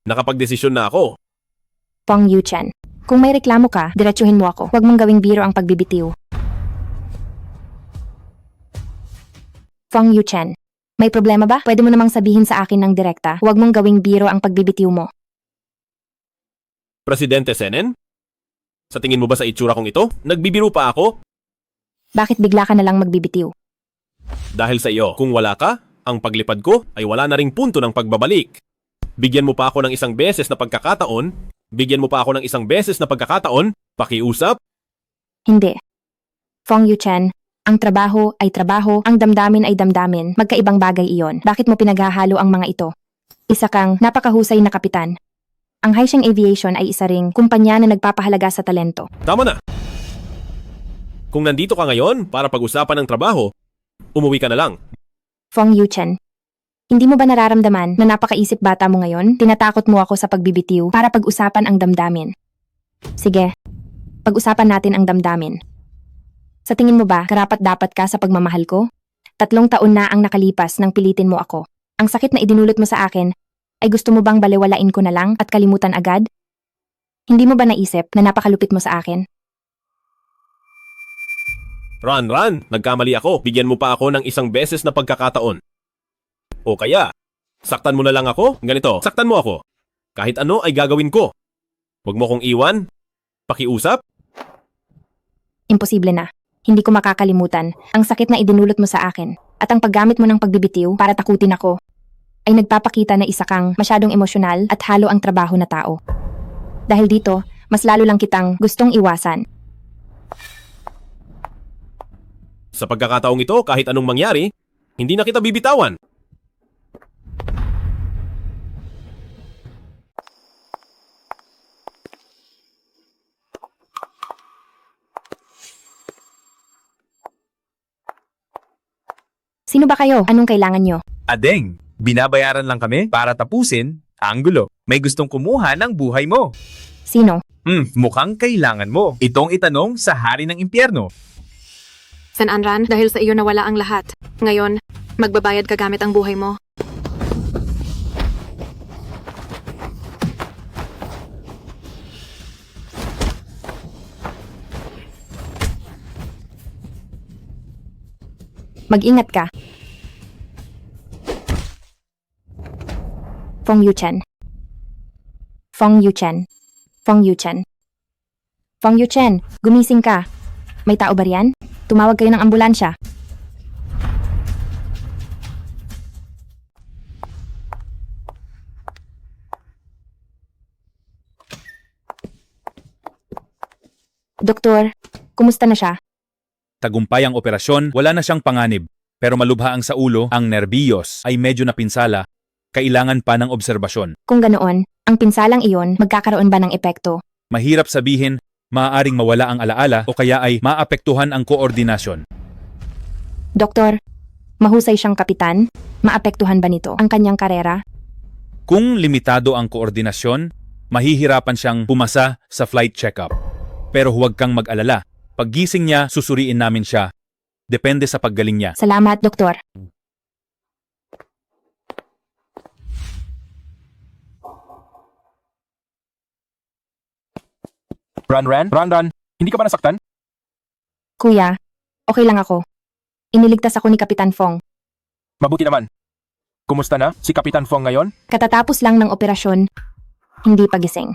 Nakapagdesisyon na ako. Fong Yuchen, kung may reklamo ka, diretsuhin mo ako. Huwag mong gawing biro ang pagbibitiw. Fong Yuchen, may problema ba? Pwede mo namang sabihin sa akin ng direkta. Huwag mong gawing biro ang pagbibitiw mo. Presidente Senen? Sa tingin mo ba sa itsura kong ito? Nagbibiro pa ako? Bakit bigla ka na lang magbibitiw? Dahil sa iyo, kung wala ka, ang paglipad ko ay wala na ring punto ng pagbabalik. Bigyan mo pa ako ng isang beses na pagkakataon, pakiusap. Hindi. Fong Yuchen, ang trabaho ay trabaho, ang damdamin ay damdamin, magkaibang bagay iyon. Bakit mo pinaghahalo ang mga ito? Isa kang napakahusay na kapitan. Ang Haisheng Aviation ay isa ring kumpanya na nagpapahalaga sa talento. Tama na. Kung nandito ka ngayon para pag-usapan ng trabaho, umuwi ka na lang. Fong Yuchen, hindi mo ba nararamdaman na napakaisip bata mo ngayon? Tinatakot mo ako sa pagbibitiw para pag-usapan ang damdamin. Sige, pag-usapan natin ang damdamin. Sa tingin mo ba, karapat-dapat ka sa pagmamahal ko? 3 taon na ang nakalipas nang pilitin mo ako. Ang sakit na idinulot mo sa akin, ay gusto mo bang balewalain ko na lang at kalimutan agad? Hindi mo ba naisip na napakalupit mo sa akin? Ran, nagkamali ako. Bigyan mo pa ako ng isang beses na pagkakataon. O kaya, saktan mo na lang ako? Ganito, saktan mo ako. Kahit ano ay gagawin ko. Huwag mo kong iwan. Pakiusap. Imposible na. Hindi ko makakalimutan ang sakit na idinulot mo sa akin at ang paggamit mo ng pagbibitiw para takutin ako ay nagpapakita na isa kang masyadong emosyonal at halo ang trabaho na tao. Dahil dito, mas lalo lang kitang gustong iwasan. Sa pagkakataong ito, kahit anong mangyari, hindi na kita bibitawan. Sino ba kayo? Anong kailangan nyo? Adeng, binabayaran lang kami para tapusin ang gulo. May gustong kumuha ng buhay mo. Sino? Mukhang kailangan mo. Itong itanong sa hari ng impyerno. Sen Anran, dahil sa iyo nawala ang lahat. Ngayon, magbabayad ka gamit ang buhay mo. Mag-ingat ka. Fong Yuchen. Fong Yuchen. Fong Yuchen. Fong Yuchen, gumising ka. May tao ba riyan? Tumawag kayo ng ambulansya. Doktor, kumusta na siya? Tagumpay ang operasyon, wala na siyang panganib. Pero malubha ang sa ulo, ang nerbiyos ay medyo napinsala. Kailangan pa ng obserbasyon. Kung ganoon, ang pinsalang iyon magkakaroon ba ng epekto? Mahirap sabihin, maaaring mawala ang alaala o kaya ay maapektuhan ang koordinasyon. Doktor, mahusay siyang kapitan. Maapektuhan ba nito ang kanyang karera? Kung limitado ang koordinasyon, mahihirapan siyang pumasa sa flight checkup. Pero huwag kang mag-alala. Paggising niya, susuriin namin siya. Depende sa paggaling niya. Salamat, Doktor. Ran, hindi ka ba nasaktan? Kuya, okay lang ako. Iniligtas ako ni Kapitan Fong. Mabuti naman. Kumusta na si Kapitan Fong ngayon? Katatapos lang ng operasyon, hindi pagising.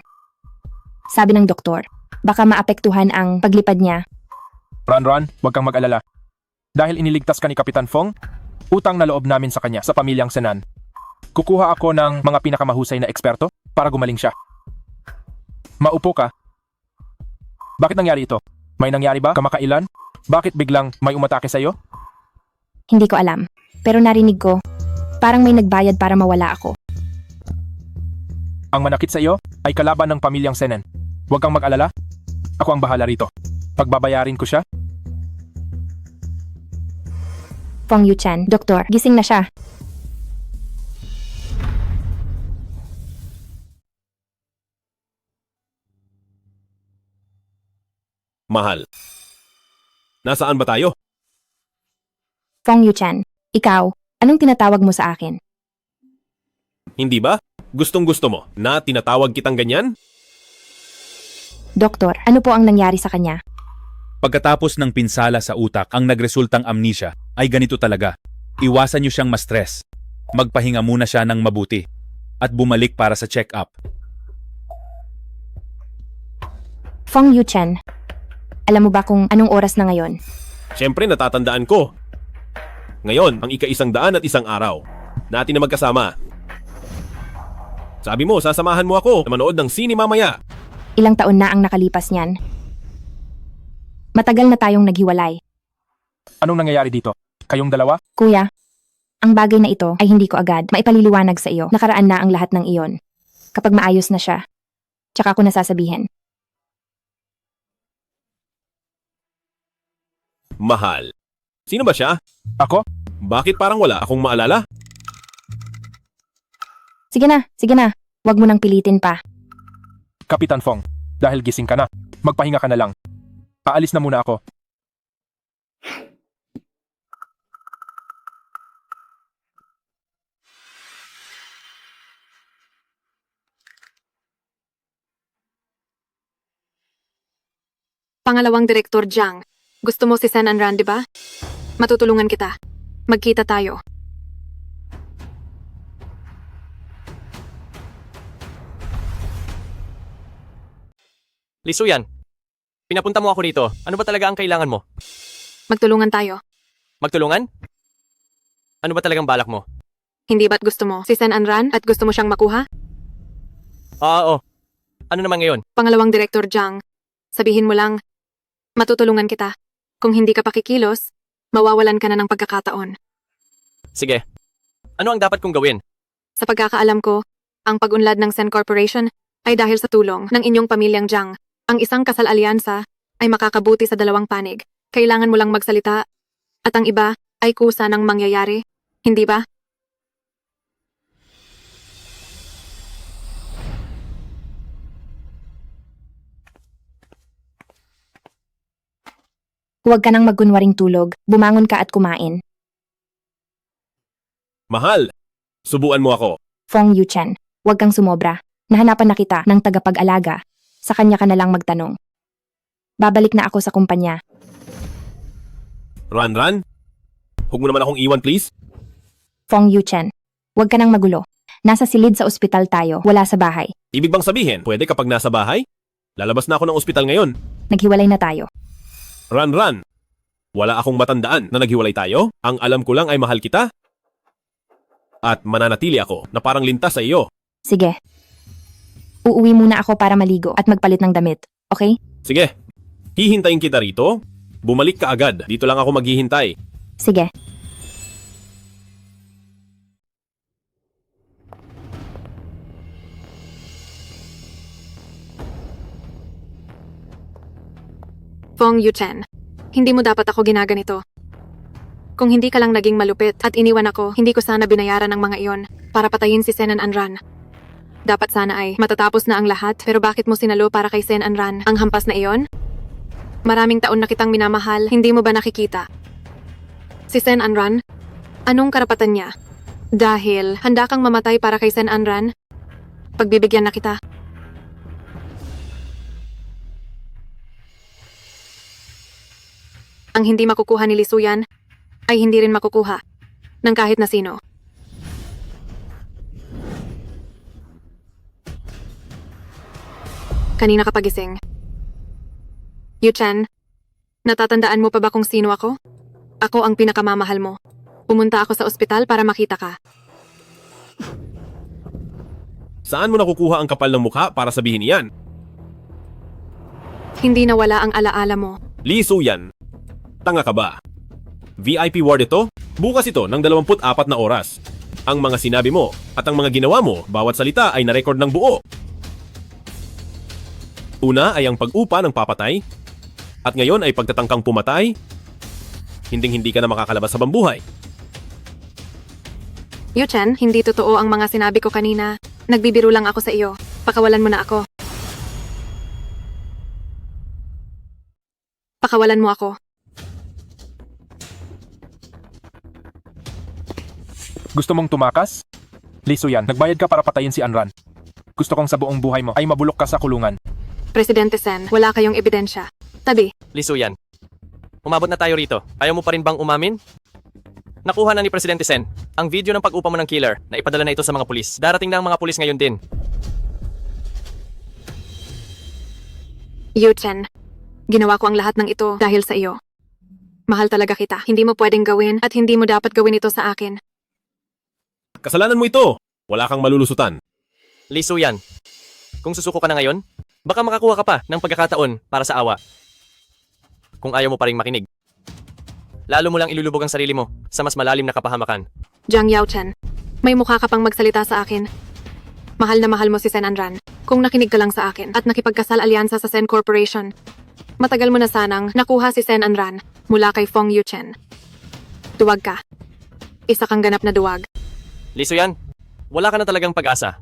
Sabi ng doktor, baka maapektuhan ang paglipad niya. Ran, huwag kang mag-alala. Dahil iniligtas ka ni Kapitan Fong, utang na loob namin sa kanya sa pamilyang Senan. Kukuha ako ng mga pinakamahusay na eksperto para gumaling siya. Maupo ka. Bakit nangyari ito? May nangyari ba kamakailan? Bakit biglang may umatake sa'yo? Hindi ko alam, pero narinig ko, parang may nagbayad para mawala ako. Ang manakit sa'yo ay kalaban ng pamilyang Senen. Huwag kang mag-alala. Ako ang bahala rito. Pagbabayarin ko siya. Fong Yuchen, Doktor, gising na siya. Mahal. Nasaan ba tayo? Fong Yuchen, ikaw, anong tinatawag mo sa akin? Hindi ba? Gustong-gusto mo na tinatawag kitang ganyan? Doktor, ano po ang nangyari sa kanya? Pagkatapos ng pinsala sa utak ang nagresultang amnesia, ay ganito talaga. Iwasan niyo siyang ma-stress. Magpahinga muna siya ng mabuti. At bumalik para sa check-up. Fong Yuchen, alam mo ba kung anong oras na ngayon? Siyempre natatandaan ko. Ngayon, ang ika-101 araw. Natin na magkasama. Sabi mo, sasamahan mo ako na manood ng sine mamaya. Ilang taon na ang nakalipas niyan? Matagal na tayong naghiwalay. Anong nangyayari dito? Kayong dalawa? Kuya, ang bagay na ito ay hindi ko agad maipaliliwanag sa iyo. Nakaraan na ang lahat ng iyon. Kapag maayos na siya, tsaka ako nasasabihin. Mahal. Sino ba siya? Ako? Bakit parang wala akong maalala? Sige na. Huwag mo nang pilitin pa. Kapitan Fong, dahil gising ka na, magpahinga ka na lang. Aalis na muna ako. Pangalawang Direktor Jiang, gusto mo si Sen Anran, di ba? Matutulungan kita. Magkita tayo. Lisuyan, pinapunta mo ako rito. Ano ba talaga ang kailangan mo? Magtulungan tayo. Magtulungan? Ano ba talagang balak mo? Hindi ba't gusto mo si Sen Anran at gusto mo siyang makuha? Oo. Ano naman ngayon? Pangalawang Direktor Jiang, sabihin mo lang, matutulungan kita. Kung hindi ka pakikilos, mawawalan ka na ng pagkakataon. Sige. Ano ang dapat kong gawin? Sa pagkakaalam ko, ang pag-unlad ng Sen Corporation ay dahil sa tulong ng inyong pamilyang Jiang. Ang isang kasal alyansa ay makakabuti sa dalawang panig. Kailangan mo lang magsalita at ang iba ay kusa ng mangyayari. Hindi ba? Huwag ka nang magkunwaring tulog. Bumangon ka at kumain. Mahal, subuan mo ako. Fong Yuchen, huwag kang sumobra. Nahanapan na kita ng tagapag-alaga. Sa kanya ka na lang magtanong. Babalik na ako sa kumpanya. Ran, huwag mo naman akong iwan please. Fong Yuchen, huwag ka nang magulo. Nasa silid sa ospital tayo, wala sa bahay. Ibig bang sabihin, pwede kapag nasa bahay? Lalabas na ako ng ospital ngayon. Naghiwalay na tayo. Ran, wala akong matandaan na naghiwalay tayo. Ang alam ko lang ay mahal kita. At mananatili ako na parang lintas sa iyo. Sige. Uuwi muna ako para maligo at magpalit ng damit, okay? Sige, hihintayin kita rito. Bumalik ka agad. Dito lang ako maghihintay. Sige. Fong Yuchen, hindi mo dapat ako ginaganito. Kung hindi ka lang naging malupit at iniwan ako, hindi ko sana binayaran ang mga iyon para patayin si Sen Anran. Dapat sana ay matatapos na ang lahat, pero bakit mo sinalo para kay Sen Anran ang hampas na iyon? Maraming taon na kitang minamahal, hindi mo ba nakikita? Si Sen Anran, anong karapatan niya? Dahil handa kang mamatay para kay Sen Anran, pagbibigyan na kita. Ang hindi makukuha ni Lisuyan ay hindi rin makukuha ng kahit na sino. Kanina ka pagising. Yuchen, natatandaan mo pa ba kung sino ako? Ako ang pinakamamahal mo. Pumunta ako sa ospital para makita ka. Saan mo nakukuha ang kapal ng mukha para sabihin iyan? Hindi nawala ang alaala mo. Lisuyan, tanga ka ba? VIP ward ito? Bukas ito ng 24 na oras. Ang mga sinabi mo at ang mga ginawa mo, bawat salita ay na-record ng buo. Una ay ang pag-upa ng papatay, at ngayon ay pagtatangkang pumatay, hinding-hindi ka na makakalabas sa bambuhay. Yuchen, hindi totoo ang mga sinabi ko kanina. Nagbibiro lang ako sa iyo. Pakawalan mo na ako. Pakawalan mo ako. Gusto mong tumakas? Lisuyan, nagbayad ka para patayin si Anran. Gusto kong sa buong buhay mo ay mabulok ka sa kulungan. Presidente Sen, wala kayong ebidensya. Tabi. Lisuyan, umabot na tayo rito. Ayaw mo pa rin bang umamin? Nakuha na ni Presidente Sen ang video ng pag-upa mo ng killer na ipadala na ito sa mga pulis. Darating na ang mga pulis ngayon din. Yuchen, ginawa ko ang lahat ng ito dahil sa iyo. Mahal talaga kita. Hindi mo pwedeng gawin at hindi mo dapat gawin ito sa akin. Kasalanan mo ito. Wala kang malulusutan. Lee Suyan, kung susuko ka na ngayon, baka makakuha ka pa ng pagkakataon para sa awa. Kung ayaw mo pa ring makinig. Lalo mo lang ilulubog ang sarili mo sa mas malalim na kapahamakan. Jiang Yaochen, may mukha ka pang magsalita sa akin. Mahal na mahal mo si Sen Anran. Kung nakinig ka lang sa akin at nakipagkasal alyansa sa Sen Corporation, matagal mo na sanang nakuha si Sen Anran mula kay Fong Yuchen. Duwag ka. Isa kang ganap na duwag. Lee Suyan, wala ka na talagang pag-asa.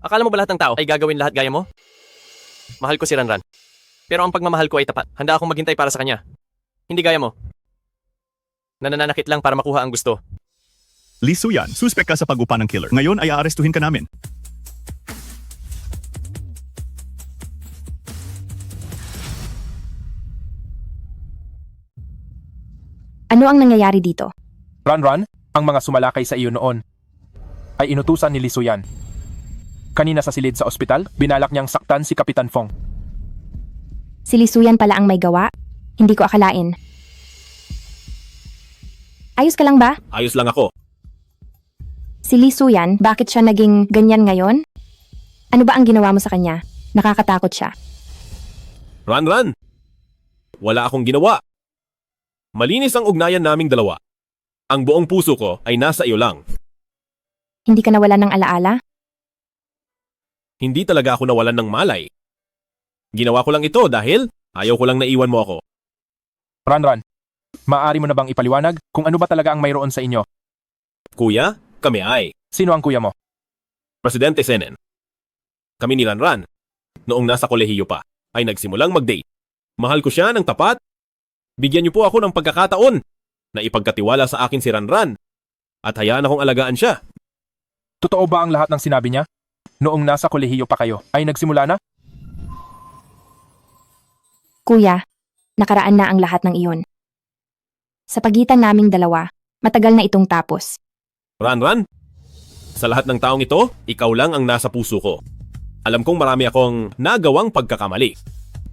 Akala mo ba lahat ng tao ay gagawin lahat gaya mo? Mahal ko si Ranran. Pero ang pagmamahal ko ay tapat. Handa akong maghintay para sa kanya. Hindi gaya mo. Nananakit lang para makuha ang gusto. Lee Suyan, suspek ka sa pag-upa ng killer. Ngayon ay aarestuhin ka namin. Ano ang nangyayari dito? Ranran, ang mga sumalakay sa iyo noon ay inutusan ni Lee Suyan. Kanina sa silid sa ospital, binalak niyang saktan si Kapitan Fong. Si Lee Suyan pala ang may gawa? Hindi ko akalain. Ayos ka lang ba? Ayos lang ako. Si Lee Suyan, bakit siya naging ganyan ngayon? Ano ba ang ginawa mo sa kanya? Nakakatakot siya. Ranran, wala akong ginawa. Malinis ang ugnayan naming dalawa. Ang buong puso ko ay nasa iyo lang. Hindi ka nawalan ng alaala? Hindi talaga ako nawalan ng malay. Ginawa ko lang ito dahil ayaw ko lang naiwan mo ako. Ranran, maaari mo na bang ipaliwanag kung ano ba talaga ang mayroon sa inyo? Kuya, kami ay. Sino ang kuya mo? Presidente Senen. Kami ni Ranran, noong nasa kolehiyo pa, ay nagsimulang mag-date. Mahal ko siya ng tapat. Bigyan niyo po ako ng pagkakataon na ipagkatiwala sa akin si Ranran at hayaan akong alagaan siya. Totoo ba ang lahat ng sinabi niya? Noong nasa kolehiyo pa kayo, ay nagsimula na? Kuya, nakaraan na ang lahat ng iyon. Sa pagitan naming dalawa, matagal na itong tapos. Ranran, sa lahat ng taong ito, ikaw lang ang nasa puso ko. Alam kong marami akong nagawang pagkakamali.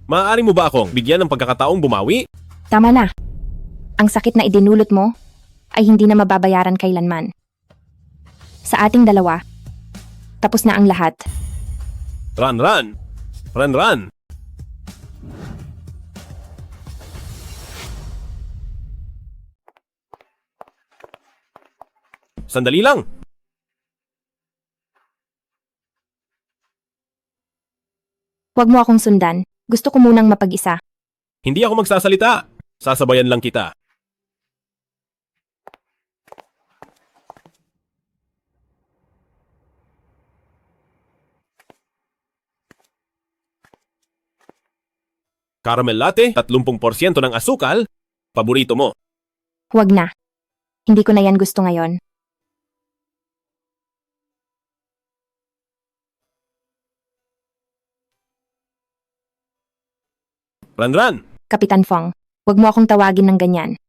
Maaari mo ba akong bigyan ng pagkakataong bumawi? Tama na. Ang sakit na idinulot mo ay hindi na mababayaran kailanman. Sa ating dalawa, tapos na ang lahat. Ranran! Ranran! Sandali lang! Huwag mo akong sundan. Gusto ko munang mapag-isa. Hindi ako magsasalita. Sasabayan lang kita. Caramel latte, 30% ng asukal, paborito mo. Huwag na. Hindi ko na yan gusto ngayon. Ranran! Kapitan Fong, huwag mo akong tawagin ng ganyan.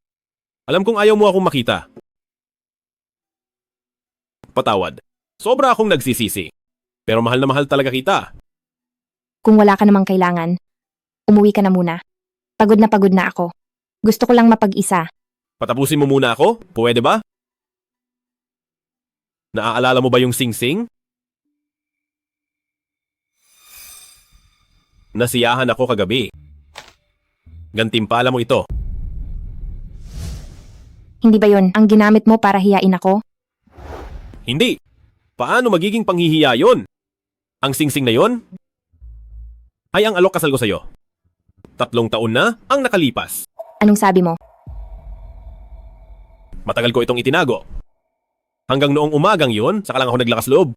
Alam kong ayaw mo akong makita. Patawad. Sobra akong nagsisisi. Pero mahal na mahal talaga kita. Kung wala ka namang kailangan, umuwi ka na muna. Pagod na ako. Gusto ko lang mapag-isa. Patapusin mo muna ako? Pwede ba? Naaalala mo ba yung sing-sing? Nasiyahan ako kagabi. Gantimpala mo ito. Hindi ba yon ang ginamit mo para hiyain ako? Hindi. Paano magiging panghihiya yun? Ang sing-sing na yon? Ay ang alok kasal ko sa'yo. 3 taon na ang nakalipas. Anong sabi mo? Matagal ko itong itinago. Hanggang noong umagang yun, saka lang ako naglakas loob.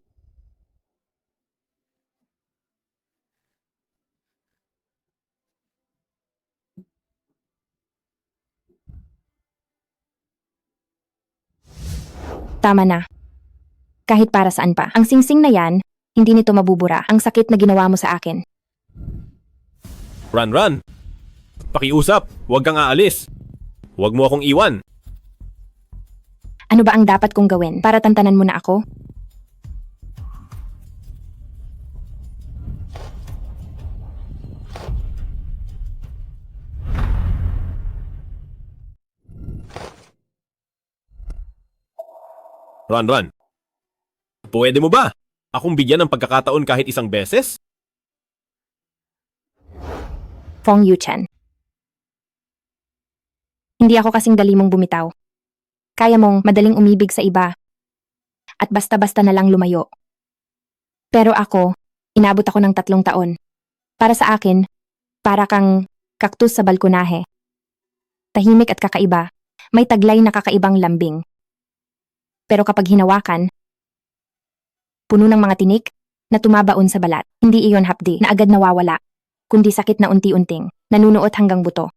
Tama na. Kahit para saan pa. Ang singsing na yan, hindi nito mabubura ang sakit na ginawa mo sa akin. Ranran! Pakiusap, huwag kang aalis. Huwag mo akong iwan. Ano ba ang dapat kong gawin para tantanan mo na ako? Ran. Pwede mo ba akong bigyan ng pagkakataon kahit isang beses? Fong Yuchen. Hindi ako kasing dali mong bumitaw. Kaya mong madaling umibig sa iba. At basta-basta na lang lumayo. Pero ako, inabot ako ng 3 taon. Para sa akin, para kang kaktus sa balkonahe. Tahimik at kakaiba, may taglay na kakaibang lambing. Pero kapag hinawakan, puno ng mga tinik na tumabaon sa balat, hindi iyon hapdi na agad nawawala, kundi sakit na unti-unting, nanunuot hanggang buto.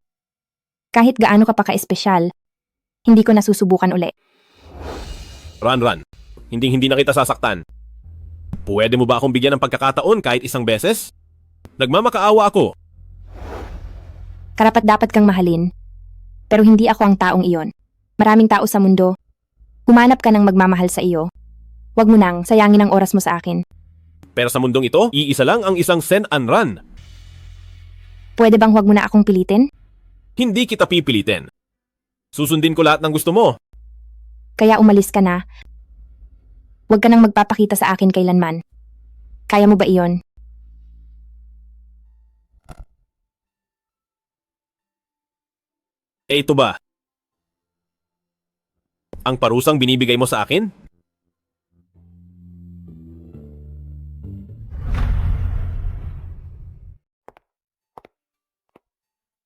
Kahit gaano ka pa ka-espesyal, hindi ko nasusubukan uli. Ran, hindi na kita sasaktan. Pwede mo ba akong bigyan ng pagkakataon kahit isang beses? Nagmamakaawa ako. Karapat-dapat kang mahalin, pero hindi ako ang taong iyon. Maraming tao sa mundo. Humanap ka ng magmamahal sa iyo. Huwag mo nang sayangin ang oras mo sa akin. Pero sa mundong ito, iisa lang ang isang Sen Anran. Pwede bang huwag mo na akong pilitin? Hindi kita pipilitin. Susundin ko lahat ng gusto mo. Kaya umalis ka na. Huwag ka nang magpapakita sa akin kailanman. Kaya mo ba iyon? Ito ba? Ang parusang binibigay mo sa akin?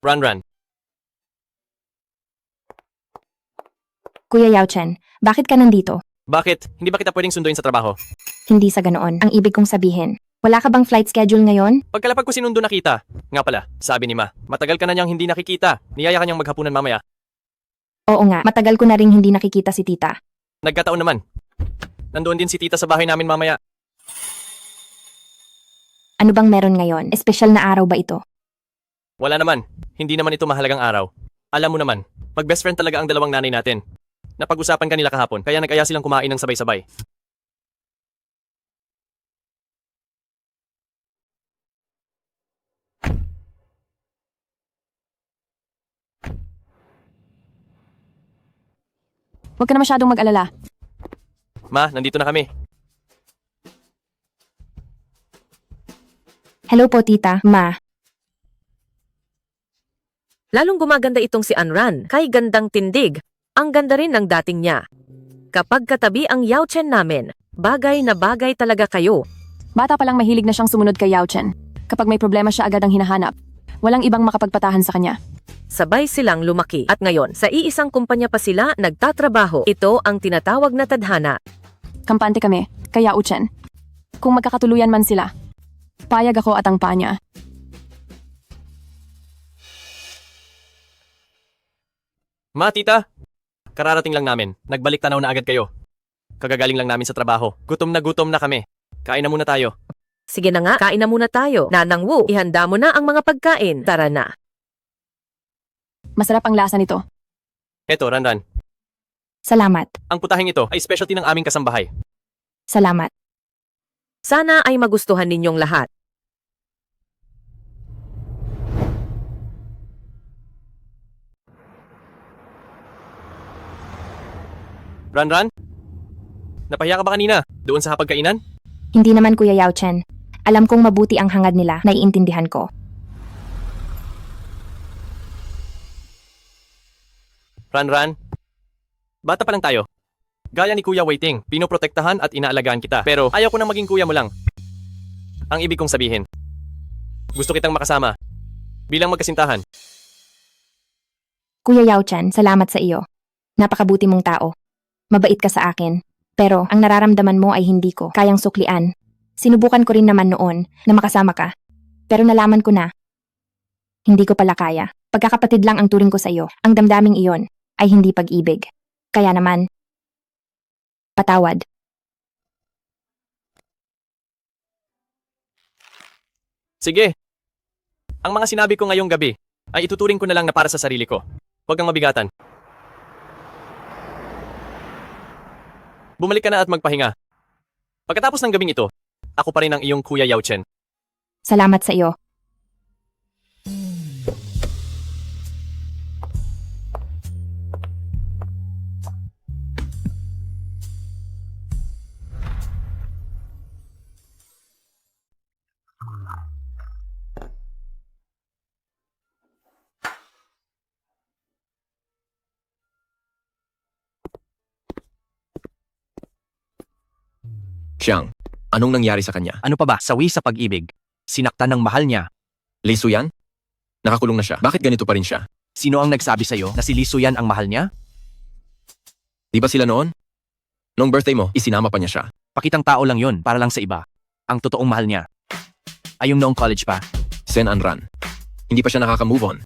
Ran. Kuya Yao Chen, bakit ka nandito? Bakit? Hindi ba kita pwedeng sunduin sa trabaho? Hindi sa ganoon. Ang ibig kong sabihin, wala ka bang flight schedule ngayon? Pagkalapag ko sinundo na kita. Nga pala, sabi ni Ma, matagal ka na niyang hindi nakikita. Niyaya ka niyang maghapunan mamaya. Oo nga, matagal ko na ring hindi nakikita si tita. Nagkataon naman. Nandoon din si tita sa bahay namin mamaya. Ano bang meron ngayon? Espesyal na araw ba ito? Wala naman. Hindi naman ito mahalagang araw. Alam mo naman, mag-best friend talaga ang dalawang nanay natin. Napag-usapan kanila kahapon, kaya nag-aya silang kumain ng sabay-sabay. Huwag ka na masyadong mag-alala. Ma, nandito na kami. Hello po tita, Ma. Lalong gumaganda itong si Anran, kay gandang tindig. Ang ganda rin ng dating niya. Kapag katabi ang Yao Chen namin, bagay na bagay talaga kayo. Bata pa lang mahilig na siyang sumunod kay Yao Chen. Kapag may problema siya agad ang hinahanap. Walang ibang makapagpatahan sa kanya. Sabay silang lumaki at ngayon sa iisang kumpanya pa sila nagtatrabaho. Ito ang tinatawag na tadhana. Kampante kami, kay Yao Chen. Kung magkakatuluyan man sila, payag ako at ang pa niya. Ma, tita! Kararating lang namin. Nagbalik tanaw na agad kayo. Kagagaling lang namin sa trabaho. Gutom na kami. Kain na muna tayo. Sige na nga, kain na muna tayo. Nanang Wu, ihanda mo na ang mga pagkain. Tara na. Masarap ang lasa nito. Eto, Ran. Salamat. Ang putahing ito ay specialty ng aming kasambahay. Salamat. Sana ay magustuhan ninyong lahat. Ran? Napahiya ka ba kanina? Doon sa hapagkainan? Hindi naman Kuya Yao Chen. Alam kong mabuti ang hangad nila, naiintindihan ko. Ran, bata pa lang tayo. Gaya ni Kuya Waiting, pinoprotektahan at inaalagaan kita. Pero ayaw ko nang maging kuya mo lang. Ang ibig kong sabihin, gusto kitang makasama. Bilang magkasintahan. Kuya Yao Chen, salamat sa iyo. Napakabuti mong tao. Mabait ka sa akin. Pero ang nararamdaman mo ay hindi ko kayang suklian. Sinubukan ko rin naman noon na makasama ka. Pero nalaman ko na, hindi ko pala kaya. Pagkakapatid lang ang turing ko sa iyo. Ang damdaming iyon ay hindi pag-ibig. Kaya naman, patawad. Sige. Ang mga sinabi ko ngayong gabi ay ituturing ko na lang na para sa sarili ko. Huwag kang mabigatan. Bumalik ka na at magpahinga. Pagkatapos ng gabing ito, ako pa rin ang iyong Kuya Yao Chen. Salamat sa iyo. Xiang, anong nangyari sa kanya? Ano pa ba? Sawi sa pag-ibig. Sinaktan ng mahal niya. Lee Suyan? Nakakulong na siya. Bakit ganito pa rin siya? Sino ang nagsabi sa'yo na si Lee Suyan ang mahal niya? Di ba sila noon? Noong birthday mo, isinama pa niya siya. Pakitang tao lang yon para lang sa iba. Ang totoong mahal niya. Ay yung noong college pa. Sen Anran. Hindi pa siya nakaka-move on.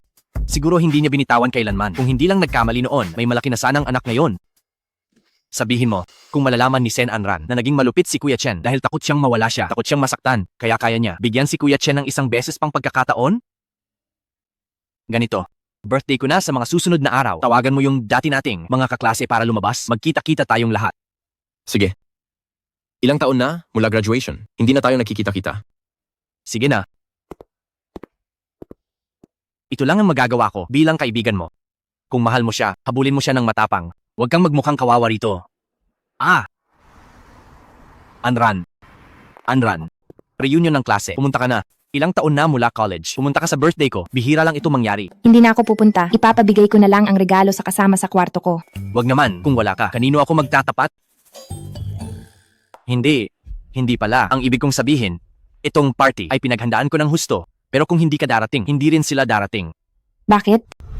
Siguro hindi niya binitawan kailanman. Kung hindi lang nagkamali noon, may malaki na sanang anak ngayon. Sabihin mo, kung malalaman ni Sen Anran na naging malupit si Kuya Chen dahil takot siyang mawala siya, takot siyang masaktan, kaya kaya niya bigyan si Kuya Chen ng isang beses pang pagkakataon? Ganito, birthday ko na sa mga susunod na araw. Tawagan mo yung dati nating mga kaklase para lumabas. Magkita-kita tayong lahat. Sige. Ilang taon na mula graduation, hindi na tayo nagkikita-kita. Sige na. Ito lang ang magagawa ko bilang kaibigan mo. Kung mahal mo siya, habulin mo siya ng matapang. Huwag kang magmukhang kawawa rito. Anran. Reunion ng klase. Pumunta ka na. Ilang taon na mula college. Pumunta ka sa birthday ko. Bihira lang ito mangyari. Hindi na ako pupunta. Ipapabigay ko na lang ang regalo sa kasama sa kwarto ko. Wag naman, kung wala ka. Kanino ako magtatapat? Hindi. Hindi pala. Ang ibig kong sabihin, itong party ay pinaghandaan ko ng husto. Pero kung hindi ka darating, hindi rin sila darating. Bakit?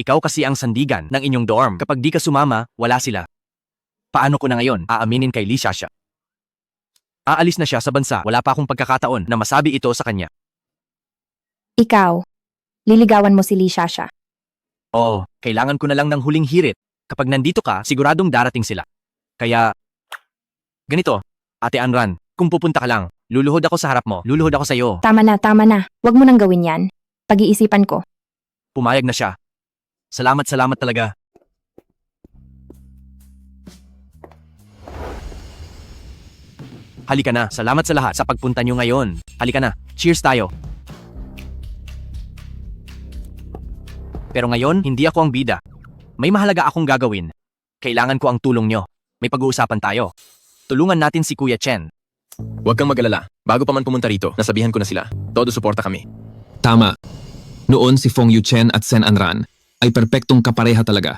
Ikaw kasi ang sandigan ng inyong dorm. Kapag di ka sumama, wala sila. Paano ko na ngayon aaminin kay Lee Xia? Aalis na siya sa bansa. Wala pa akong pagkakataon na masabi ito sa kanya. Ikaw, liligawan mo si Lee Xia. Oo, kailangan ko na lang ng huling hirit. Kapag nandito ka, siguradong darating sila. Kaya, ganito, Ate Anran, kung pupunta ka lang, luluhod ako sa harap mo, luluhod ako sa iyo. Tama na. Huwag mo nang gawin yan. Pag-iisipan ko. Pumayag na siya. Salamat talaga. Halika na, salamat sa lahat sa pagpunta nyo ngayon. Halika na, cheers tayo. Pero ngayon, hindi ako ang bida. May mahalaga akong gagawin. Kailangan ko ang tulong nyo. May pag-uusapan tayo. Tulungan natin si Kuya Chen. Huwag kang mag-alala. Bago pa man pumunta rito, nasabihan ko na sila. Todo suporta kami. Tama. Noon si Fong Yuchen at Sen Anran ay perpektong kapareha talaga.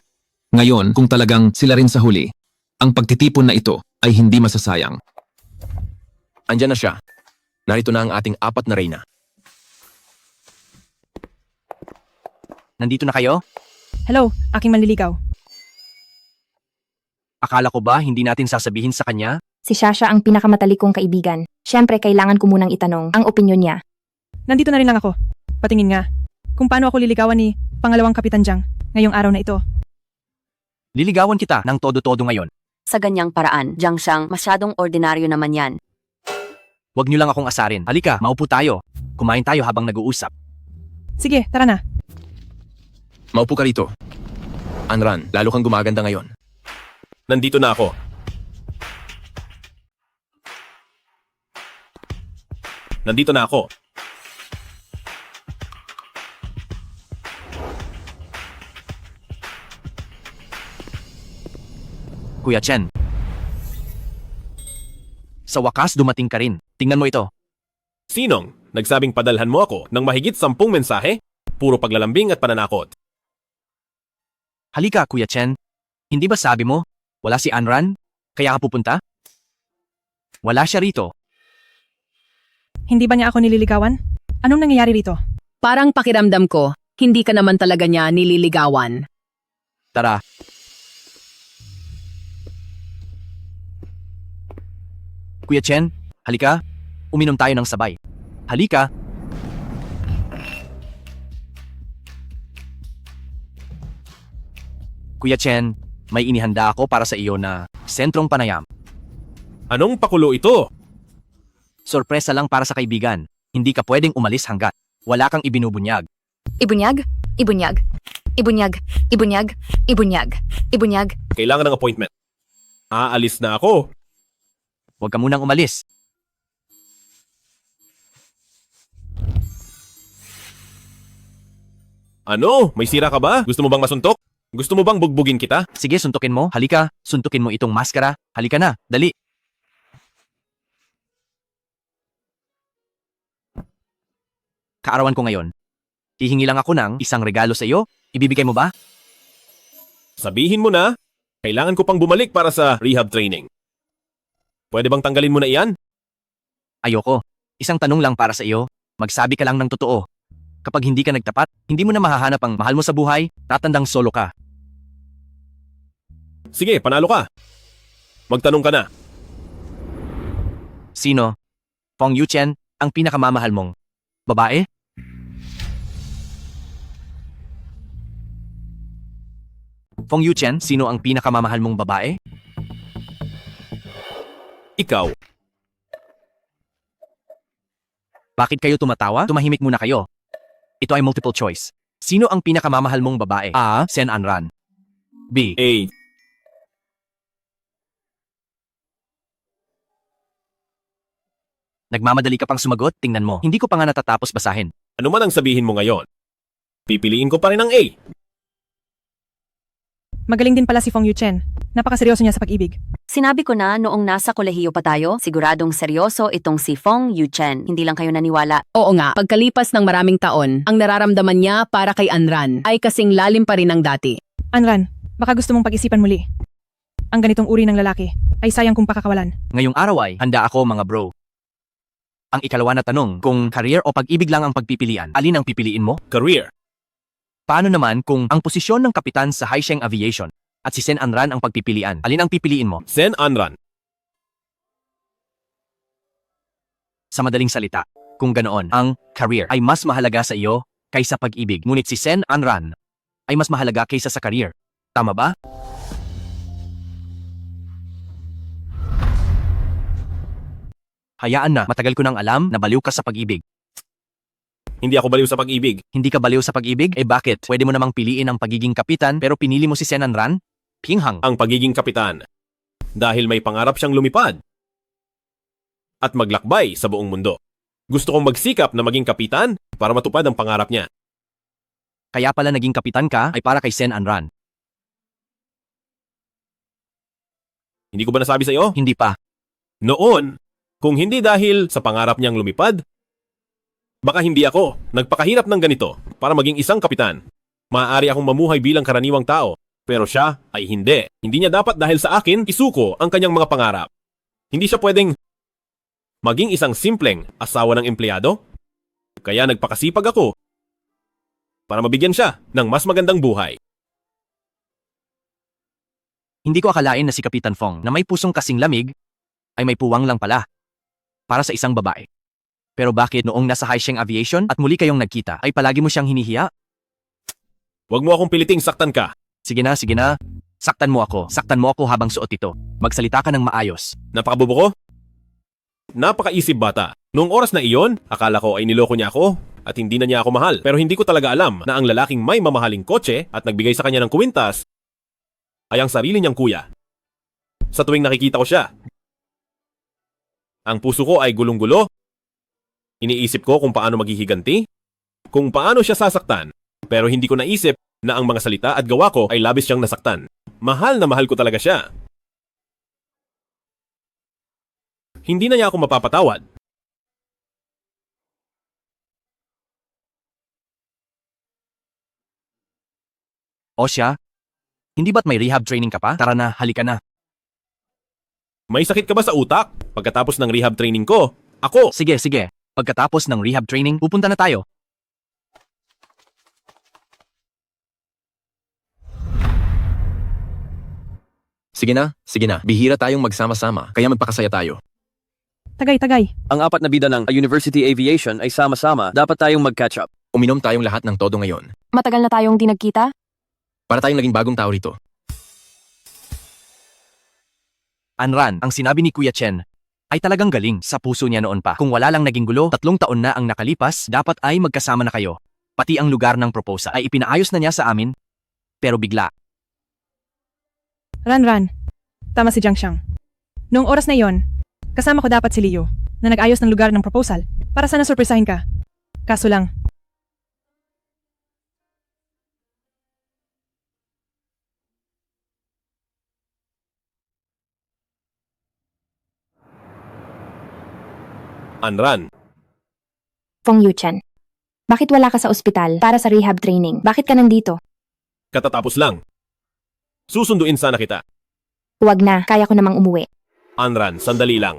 Ngayon, kung talagang sila rin sa huli, ang pagtitipon na ito ay hindi masasayang. Andyan na siya. Narito na ang ating 4 na reyna. Nandito na kayo? Hello, aking manliligaw. Akala ko ba hindi natin sasabihin sa kanya? Si Xia ang pinakamatalik kong kaibigan. Siyempre, kailangan ko munang itanong ang opinyon niya. Nandito na rin lang ako. Patingin nga. Kung paano ako liligawan ni pangalawang Kapitan Jiang ngayong araw na ito. Liligawan kita ng todo-todo ngayon. Sa ganyang paraan, Jiang Xiang, masyadong ordinaryo naman yan. Huwag niyo lang akong asarin. Halika, maupo tayo. Kumain tayo habang nag-uusap. Sige, tara na. Maupo ka rito. Anran, lalo kang gumaganda ngayon. Nandito na ako. Nandito na ako. Kuya Chen. Sa wakas dumating ka rin. Tingnan mo ito. Sinong nagsabing padalhan mo ako ng mahigit 10 mensahe? Puro paglalambing at pananakot. Halika, Kuya Chen. Hindi ba sabi mo, wala si Anran? Kaya ka pupunta? Wala siya rito. Hindi ba niya ako nililigawan? Anong nangyayari rito? Parang pakiramdam ko, hindi ka naman talaga niya nililigawan. Tara. Kuya Chen, halika. Uminom tayo ng sabay. Halika. Kuya Chen, may inihanda ako para sa iyo na sentrong panayam. Anong pakulo ito? Sorpresa lang para sa kaibigan. Hindi ka pwedeng umalis hanggat wala kang ibinubunyag. Ibunyag? Kailangan ng appointment. Aalis na ako. Huwag ka munang umalis. Ano? May sira ka ba? Gusto mo bang masuntok? Gusto mo bang bugbugin kita? Sige, suntukin mo. Halika. Suntukin mo itong maskara. Halika na. Dali. Kaarawan ko ngayon. Hihingi lang ako ng isang regalo sa iyo. Ibibigay mo ba? Sabihin mo na. Kailangan ko pang bumalik para sa rehab training. Pwede bang tanggalin mo na iyan? Ayoko. Isang tanong lang para sa iyo. Magsabi ka lang ng totoo. Kapag hindi ka nagtapat, hindi mo na mahahanap ang mahal mo sa buhay, tatandang solo ka. Sige, panalo ka. Magtanong ka na. Sino? Fong Yuchen, ang pinakamamahal mong babae? Fong Yuchen, sino ang pinakamamahal mong babae? Ikaw. Bakit kayo tumatawa? Tumahimik muna kayo. Ito ay multiple choice. Sino ang pinakamamahal mong babae? A. Sen Anran. B. A. Nagmamadali ka pang sumagot? Tingnan mo. Hindi ko pa nga natatapos basahin. Ano man ang sabihin mo ngayon, pipiliin ko pa rin ang A. Magaling din pala si Fong Yuchen. Napakaseryoso niya sa pag-ibig. Sinabi ko na noong nasa kolehiyo pa tayo, siguradong seryoso itong si Fong Yuchen. Hindi lang kayo naniwala. Oo nga, pagkalipas ng maraming taon, ang nararamdaman niya para kay Anran ay kasing lalim pa rin ng dati. Anran, baka gusto mong pag-isipan muli. Ang ganitong uri ng lalaki ay sayang kung pakakawalan. Ngayong araw ay handa ako mga bro. Ang ikalawa na tanong, kung career o pag-ibig lang ang pagpipilian, alin ang pipiliin mo? Career. Paano naman kung ang posisyon ng kapitan sa Haisheng Aviation at si Sen Anran ang pagpipilian? Alin ang pipiliin mo? Sen Anran. Sa madaling salita, kung ganoon, ang career ay mas mahalaga sa iyo kaysa pag-ibig. Ngunit si Sen Anran ay mas mahalaga kaysa sa career. Tama ba? Hayaan na, matagal ko nang alam na baliw ka sa pag-ibig. Hindi ako baliw sa pag-ibig. Hindi ka baliw sa pag-ibig? Eh bakit? Pwede mo namang piliin ang pagiging kapitan pero pinili mo si Sen Anran? Pinghang. Ang pagiging kapitan. Dahil may pangarap siyang lumipad. At maglakbay sa buong mundo. Gusto kong magsikap na maging kapitan para matupad ang pangarap niya. Kaya pala naging kapitan ka ay para kay Sen Anran. Hindi ko ba nasabi sa iyo? Hindi pa. Noon, kung hindi dahil sa pangarap niyang lumipad, baka hindi ako nagpakahirap ng ganito para maging isang kapitan. Maaari akong mamuhay bilang karaniwang tao, pero siya ay hindi. Hindi niya dapat dahil sa akin isuko ang kanyang mga pangarap. Hindi siya pwedeng maging isang simpleng asawa ng empleyado. Kaya nagpakasipag ako para mabigyan siya ng mas magandang buhay. Hindi ko akalain na si Kapitan Fong na may pusong kasing lamig ay may puwang lang pala para sa isang babae. Pero bakit noong nasa Haisheng Aviation at muli kayong nagkita ay palagi mo siyang hinihiya? Huwag mo akong piliting saktan ka. Sige na, sige na. Saktan mo ako. Saktan mo ako habang suot ito. Magsalita ka ng maayos. Napakabobo ko? Napakaisip bata. Noong oras na iyon, akala ko ay niloko niya ako at hindi na niya ako mahal. Pero hindi ko talaga alam na ang lalaking may mamahaling kotse at nagbigay sa kanya ng kwintas ay ang sarili niyang kuya. Sa tuwing nakikita ko siya, ang puso ko ay gulong-gulo. Iniisip ko kung paano maghihiganti, kung paano siya sasaktan, pero hindi ko naisip na ang mga salita at gawa ko ay labis siyang nasaktan. Mahal na mahal ko talaga siya. Hindi na niya ako mapapatawad. O siya? Hindi ba't may rehab training ka pa? Tara na, halika na. May sakit ka ba sa utak? Pagkatapos ng rehab training ko, ako... Sige, sige. Pagkatapos ng rehab training, pupunta na tayo. Sige na. Bihira tayong magsama-sama, kaya magpakasaya tayo. Tagay. Ang apat na bida ng University Aviation ay sama-sama, dapat tayong mag-catch up. Uminom tayong lahat ng todo ngayon. Matagal na tayong di nagkita? Para tayong naging bagong tao rito. Anran, ang sinabi ni Kuya Chen ay talagang galing sa puso niya noon pa. Kung wala lang naging gulo, 3 taon na ang nakalipas, dapat ay magkasama na kayo. Pati ang lugar ng proposal ay ipinaayos na niya sa amin, pero bigla. Ran. Tama si Jiang Xiang. Noong oras na yon, kasama ko dapat si Leo na nag-ayos ng lugar ng proposal para sana surpresahin ka. Kaso lang, Anran. Fong Yuchen, bakit wala ka sa ospital para sa rehab training? Bakit ka nandito? Katatapos lang. Susunduin sana kita. Huwag na, kaya ko namang umuwi. Anran, sandali lang.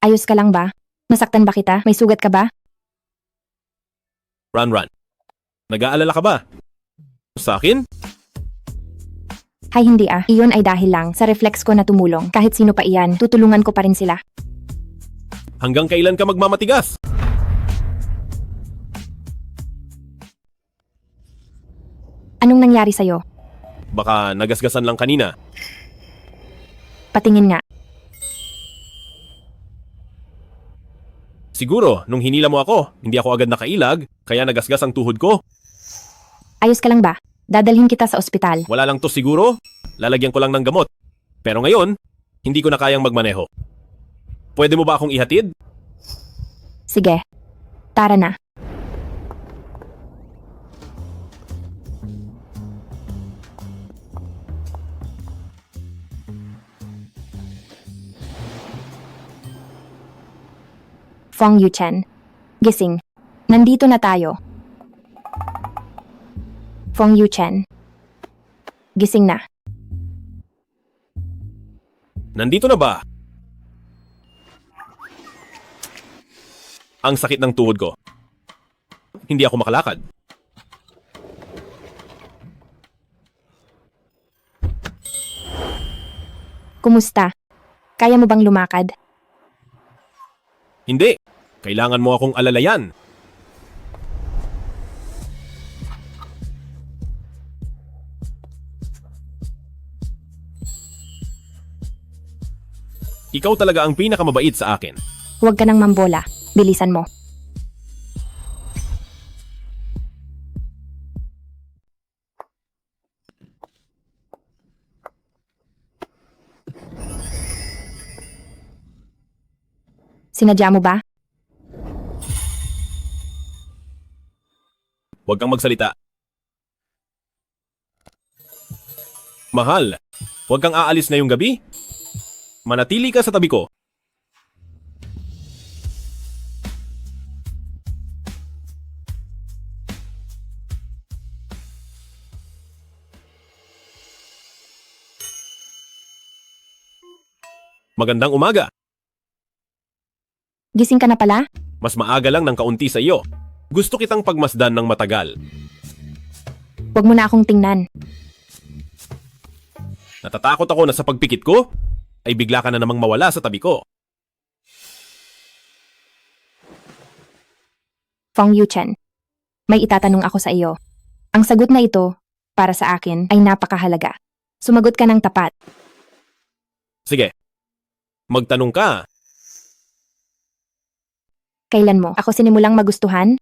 Ayos ka lang ba? Nasaktan ba kita? May sugat ka ba? Run. Nag-aalala ka ba? Sa akin? Hay hindi ah. Iyon ay dahil lang sa reflex ko na tumulong. Kahit sino pa iyan, tutulungan ko pa rin sila. Hanggang kailan ka magmamatigas? Anong nangyari sa'yo? Baka nagasgasan lang kanina. Patingin nga. Siguro, nung hinila mo ako, hindi ako agad nakailag, kaya nagasgas ang tuhod ko. Ayos ka lang ba? Dadalhin kita sa ospital. Wala lang to siguro. Lalagyan ko lang ng gamot. Pero ngayon, hindi ko na kayang magmaneho. Pwede mo ba akong ihatid? Sige. Tara na. Fong Yuchen. Gising. Nandito na tayo. Fong Yuchen. Gising na. Nandito na ba? Ang sakit ng tuhod ko. Hindi ako makalakad. Kumusta? Kaya mo bang lumakad? Hindi. Kailangan mo akong alalayan. Ikaw talaga ang pinakamabait sa akin. Huwag ka nang mambola. Bilisan mo. Sinadya mo ba? Huwag kang magsalita. Mahal, huwag kang aalis ngayong gabi. Manatili ka sa tabi ko. Magandang umaga. Gising ka na pala? Mas maaga lang ng kaunti sa iyo. Gusto kitang pagmasdan ng matagal. Huwag mo na akong tingnan. Natatakot ako na sa pagpikit ko, ay bigla ka na namang mawala sa tabi ko. Fong Yuchen. May itatanong ako sa iyo. Ang sagot na ito, para sa akin, ay napakahalaga. Sumagot ka ng tapat. Sige. Magtanong ka. Kailan mo ako sinimulang magustuhan?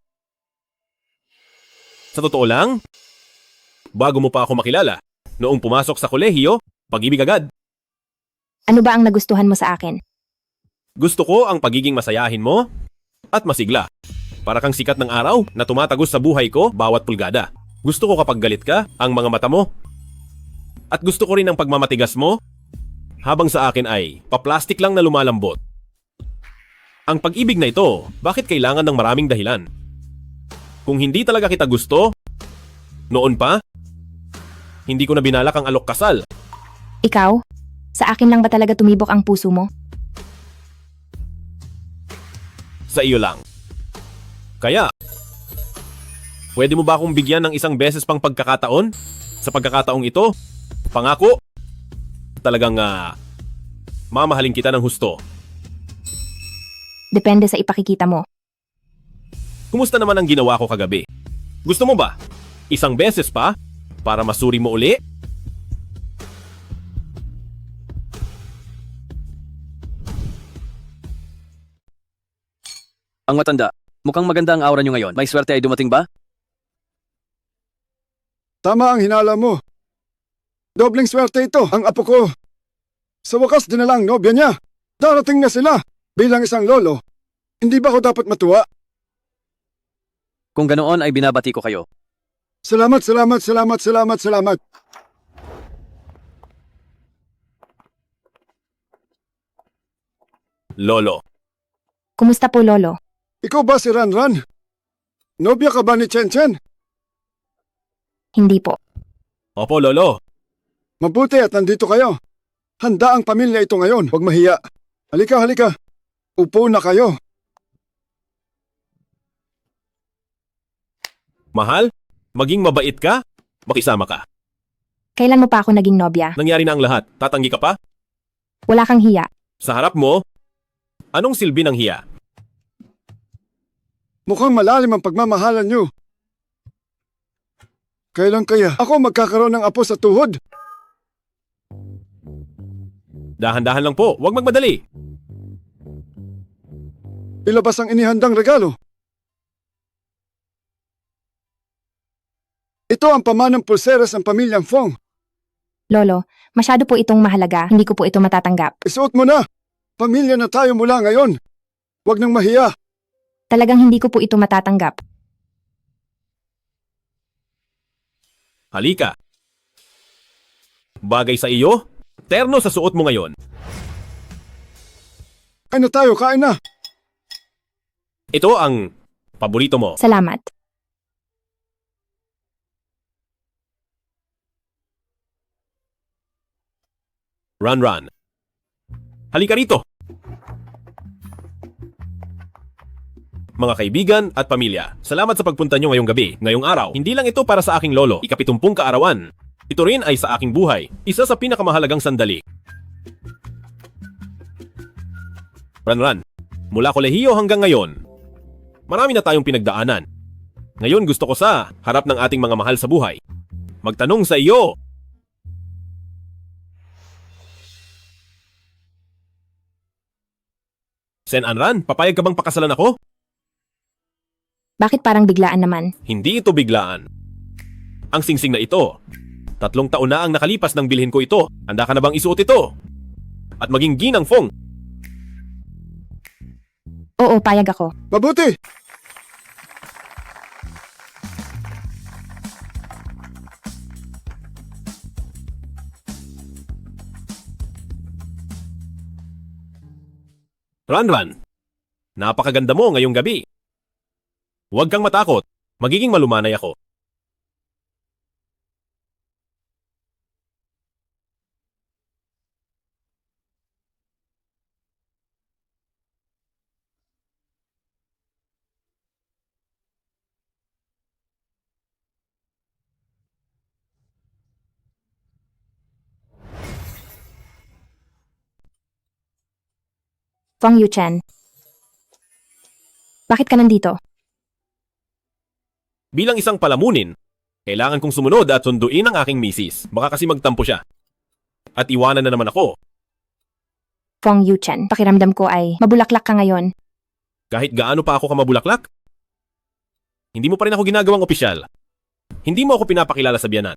Sa totoo lang, bago mo pa ako makilala, noong pumasok sa kolehiyo, pag-ibig agad. Ano ba ang nagustuhan mo sa akin? Gusto ko ang pagiging masayahin mo at masigla. Para kang sikat ng araw na tumatagos sa buhay ko bawat pulgada. Gusto ko kapag galit ka, ang mga mata mo. At gusto ko rin ang pagmamatigas mo, habang sa akin ay paplastik lang na lumalambot. Ang pag-ibig na ito, bakit kailangan ng maraming dahilan? Kung hindi talaga kita gusto, noon pa, hindi ko na binalak ang alok kasal. Ikaw? Sa akin lang ba talaga tumibok ang puso mo? Sa iyo lang. Kaya, pwede mo ba akong bigyan ng isang beses pang pagkakataon? Sa pagkakataong ito, pangako, talagang mamahalin kita ng husto. Depende sa ipakikita mo. Kumusta naman ang ginawa ko kagabi? Gusto mo ba? Isang beses pa? Para masuri mo uli? Ang matanda, mukhang maganda ang aura nyo ngayon. May swerte ay dumating ba? Tama ang hinala mo. Dobling swerte ito, ang apo ko. Sa wakas dinalang nobya niya. Darating na sila bilang isang lolo. Hindi ba ako dapat matuwa? Kung ganoon ay binabati ko kayo. Salamat. Lolo. Kumusta po, Lolo? Ikaw ba si Ranran? Nobya ka ba ni Chen Chen? Hindi po. Opo, Lolo. Mabuti at nandito kayo. Handa ang pamilya ito ngayon. Huwag mahiya. Halika, halika. Upo na kayo. Mahal, maging mabait ka, makisama ka. Kailan mo pa ako naging nobya? Nangyari na ang lahat. Tatanggi ka pa? Wala kang hiya. Sa harap mo, anong silbi ng hiya? Mukhang malalim ang pagmamahalan niyo. Kailan kaya ako magkakaroon ng apo sa tuhod? Dahan-dahan lang po, huwag magmadali. Ilabas ang inihandang regalo. Ito ang pamanang pulseras ng pamilyang Fong. Lolo, masyado po itong mahalaga. Hindi ko po ito matatanggap. Isuot mo na. Pamilya na tayo mula ngayon. Huwag nang mahiya. Talagang hindi ko po ito matatanggap. Halika. Bagay sa iyo, terno sa suot mo ngayon. Ano tayo, kain na. Ito ang paborito mo. Salamat. Ranran. Halika rito. Mga kaibigan at pamilya, salamat sa pagpunta nyo ngayong gabi. Ngayong araw, hindi lang ito para sa aking lolo, ika-70 kaarawan. Ito rin ay sa aking buhay, isa sa pinakamahalagang sandali. Ranran, mula kolehiyo hanggang ngayon, marami na tayong pinagdaanan. Ngayon gusto ko sa harap ng ating mga mahal sa buhay, magtanong sa iyo. Sen Anran, papayag ka bang pakasalan ako? Bakit parang biglaan naman? Hindi ito biglaan. Ang singsing na ito, 3 taon na ang nakalipas nang bilhin ko ito. Handa ka na bang isuot ito? At maging ginang Fong? Oo, payag ako. Mabuti! Ranran, napakaganda mo ngayong gabi. Huwag kang matakot, magiging malumanay ako. Fong Yuchen. Bakit ka nandito? Bilang isang palamunin, kailangan kong sumunod at sunduin ang aking misis. Baka kasi magtampo siya. At iwanan na naman ako. Fong Yuchen, pakiramdam ko ay mabulaklak ka ngayon. Kahit gaano pa ako kamabulaklak, hindi mo pa rin ako ginagawang opisyal. Hindi mo ako pinapakilala sa biyanan.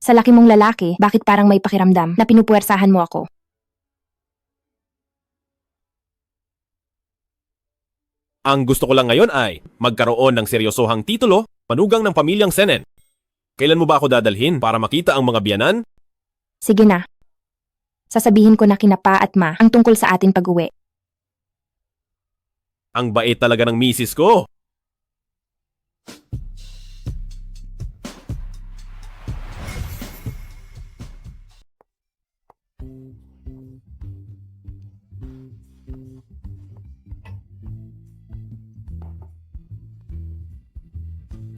Sa laki mong lalaki, bakit parang may pakiramdam na pinupuwersahan mo ako? Ang gusto ko lang ngayon ay magkaroon ng seryosohang titulo, manugang ng pamilyang Senen. Kailan mo ba ako dadalhin para makita ang mga biyanan? Sige na. Sasabihin ko na kina Pa at Ma ang tungkol sa atin pag-uwi. Ang bait talaga ng misis ko.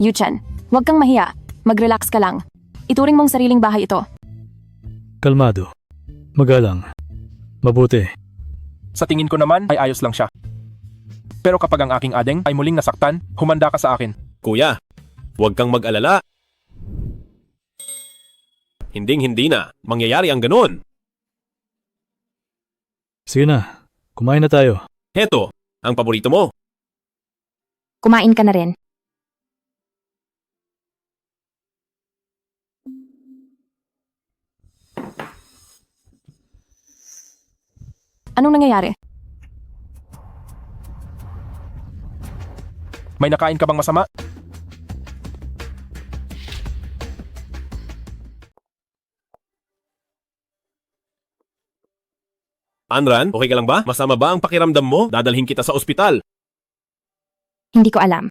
Yuchen, huwag kang mahiya. Mag-relax ka lang. Ituring mong sariling bahay ito. Kalmado. Magalang. Mabuti. Sa tingin ko naman ay ayos lang siya. Pero kapag ang aking adeng ay muling nasaktan, humanda ka sa akin. Kuya, huwag kang mag-alala. Hinding-hindi na. Mangyayari ang ganun. Sige na. Kumain na tayo. Heto, ang paborito mo. Kumain ka na rin. Anong nangyayari? May nakain ka bang masama? Anran, okay ka lang ba? Masama ba ang pakiramdam mo? Dadalhin kita sa ospital. Hindi ko alam.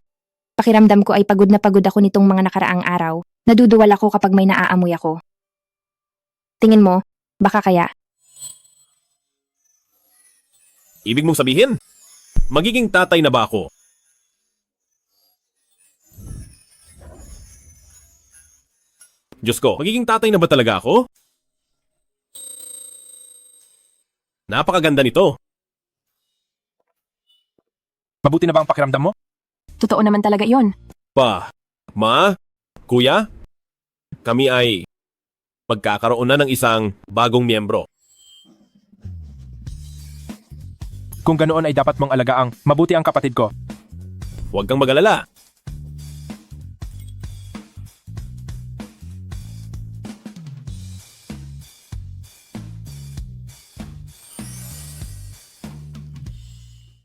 Pakiramdam ko ay pagod na pagod ako nitong mga nakaraang araw. Naduduwal ako kapag may naaamoy ako. Tingin mo, baka kaya? Ibig mong sabihin, magiging tatay na ba ako? Diyos ko, magiging tatay na ba talaga ako? Napakaganda nito. Mabuti na ba ang pakiramdam mo? Totoo naman talaga yon. Ma, kuya, kami ay magkakaroon na ng isang bagong miyembro. Kung ganoon ay dapat mong alagaang mabuti ang kapatid ko. Huwag kang mag-alala.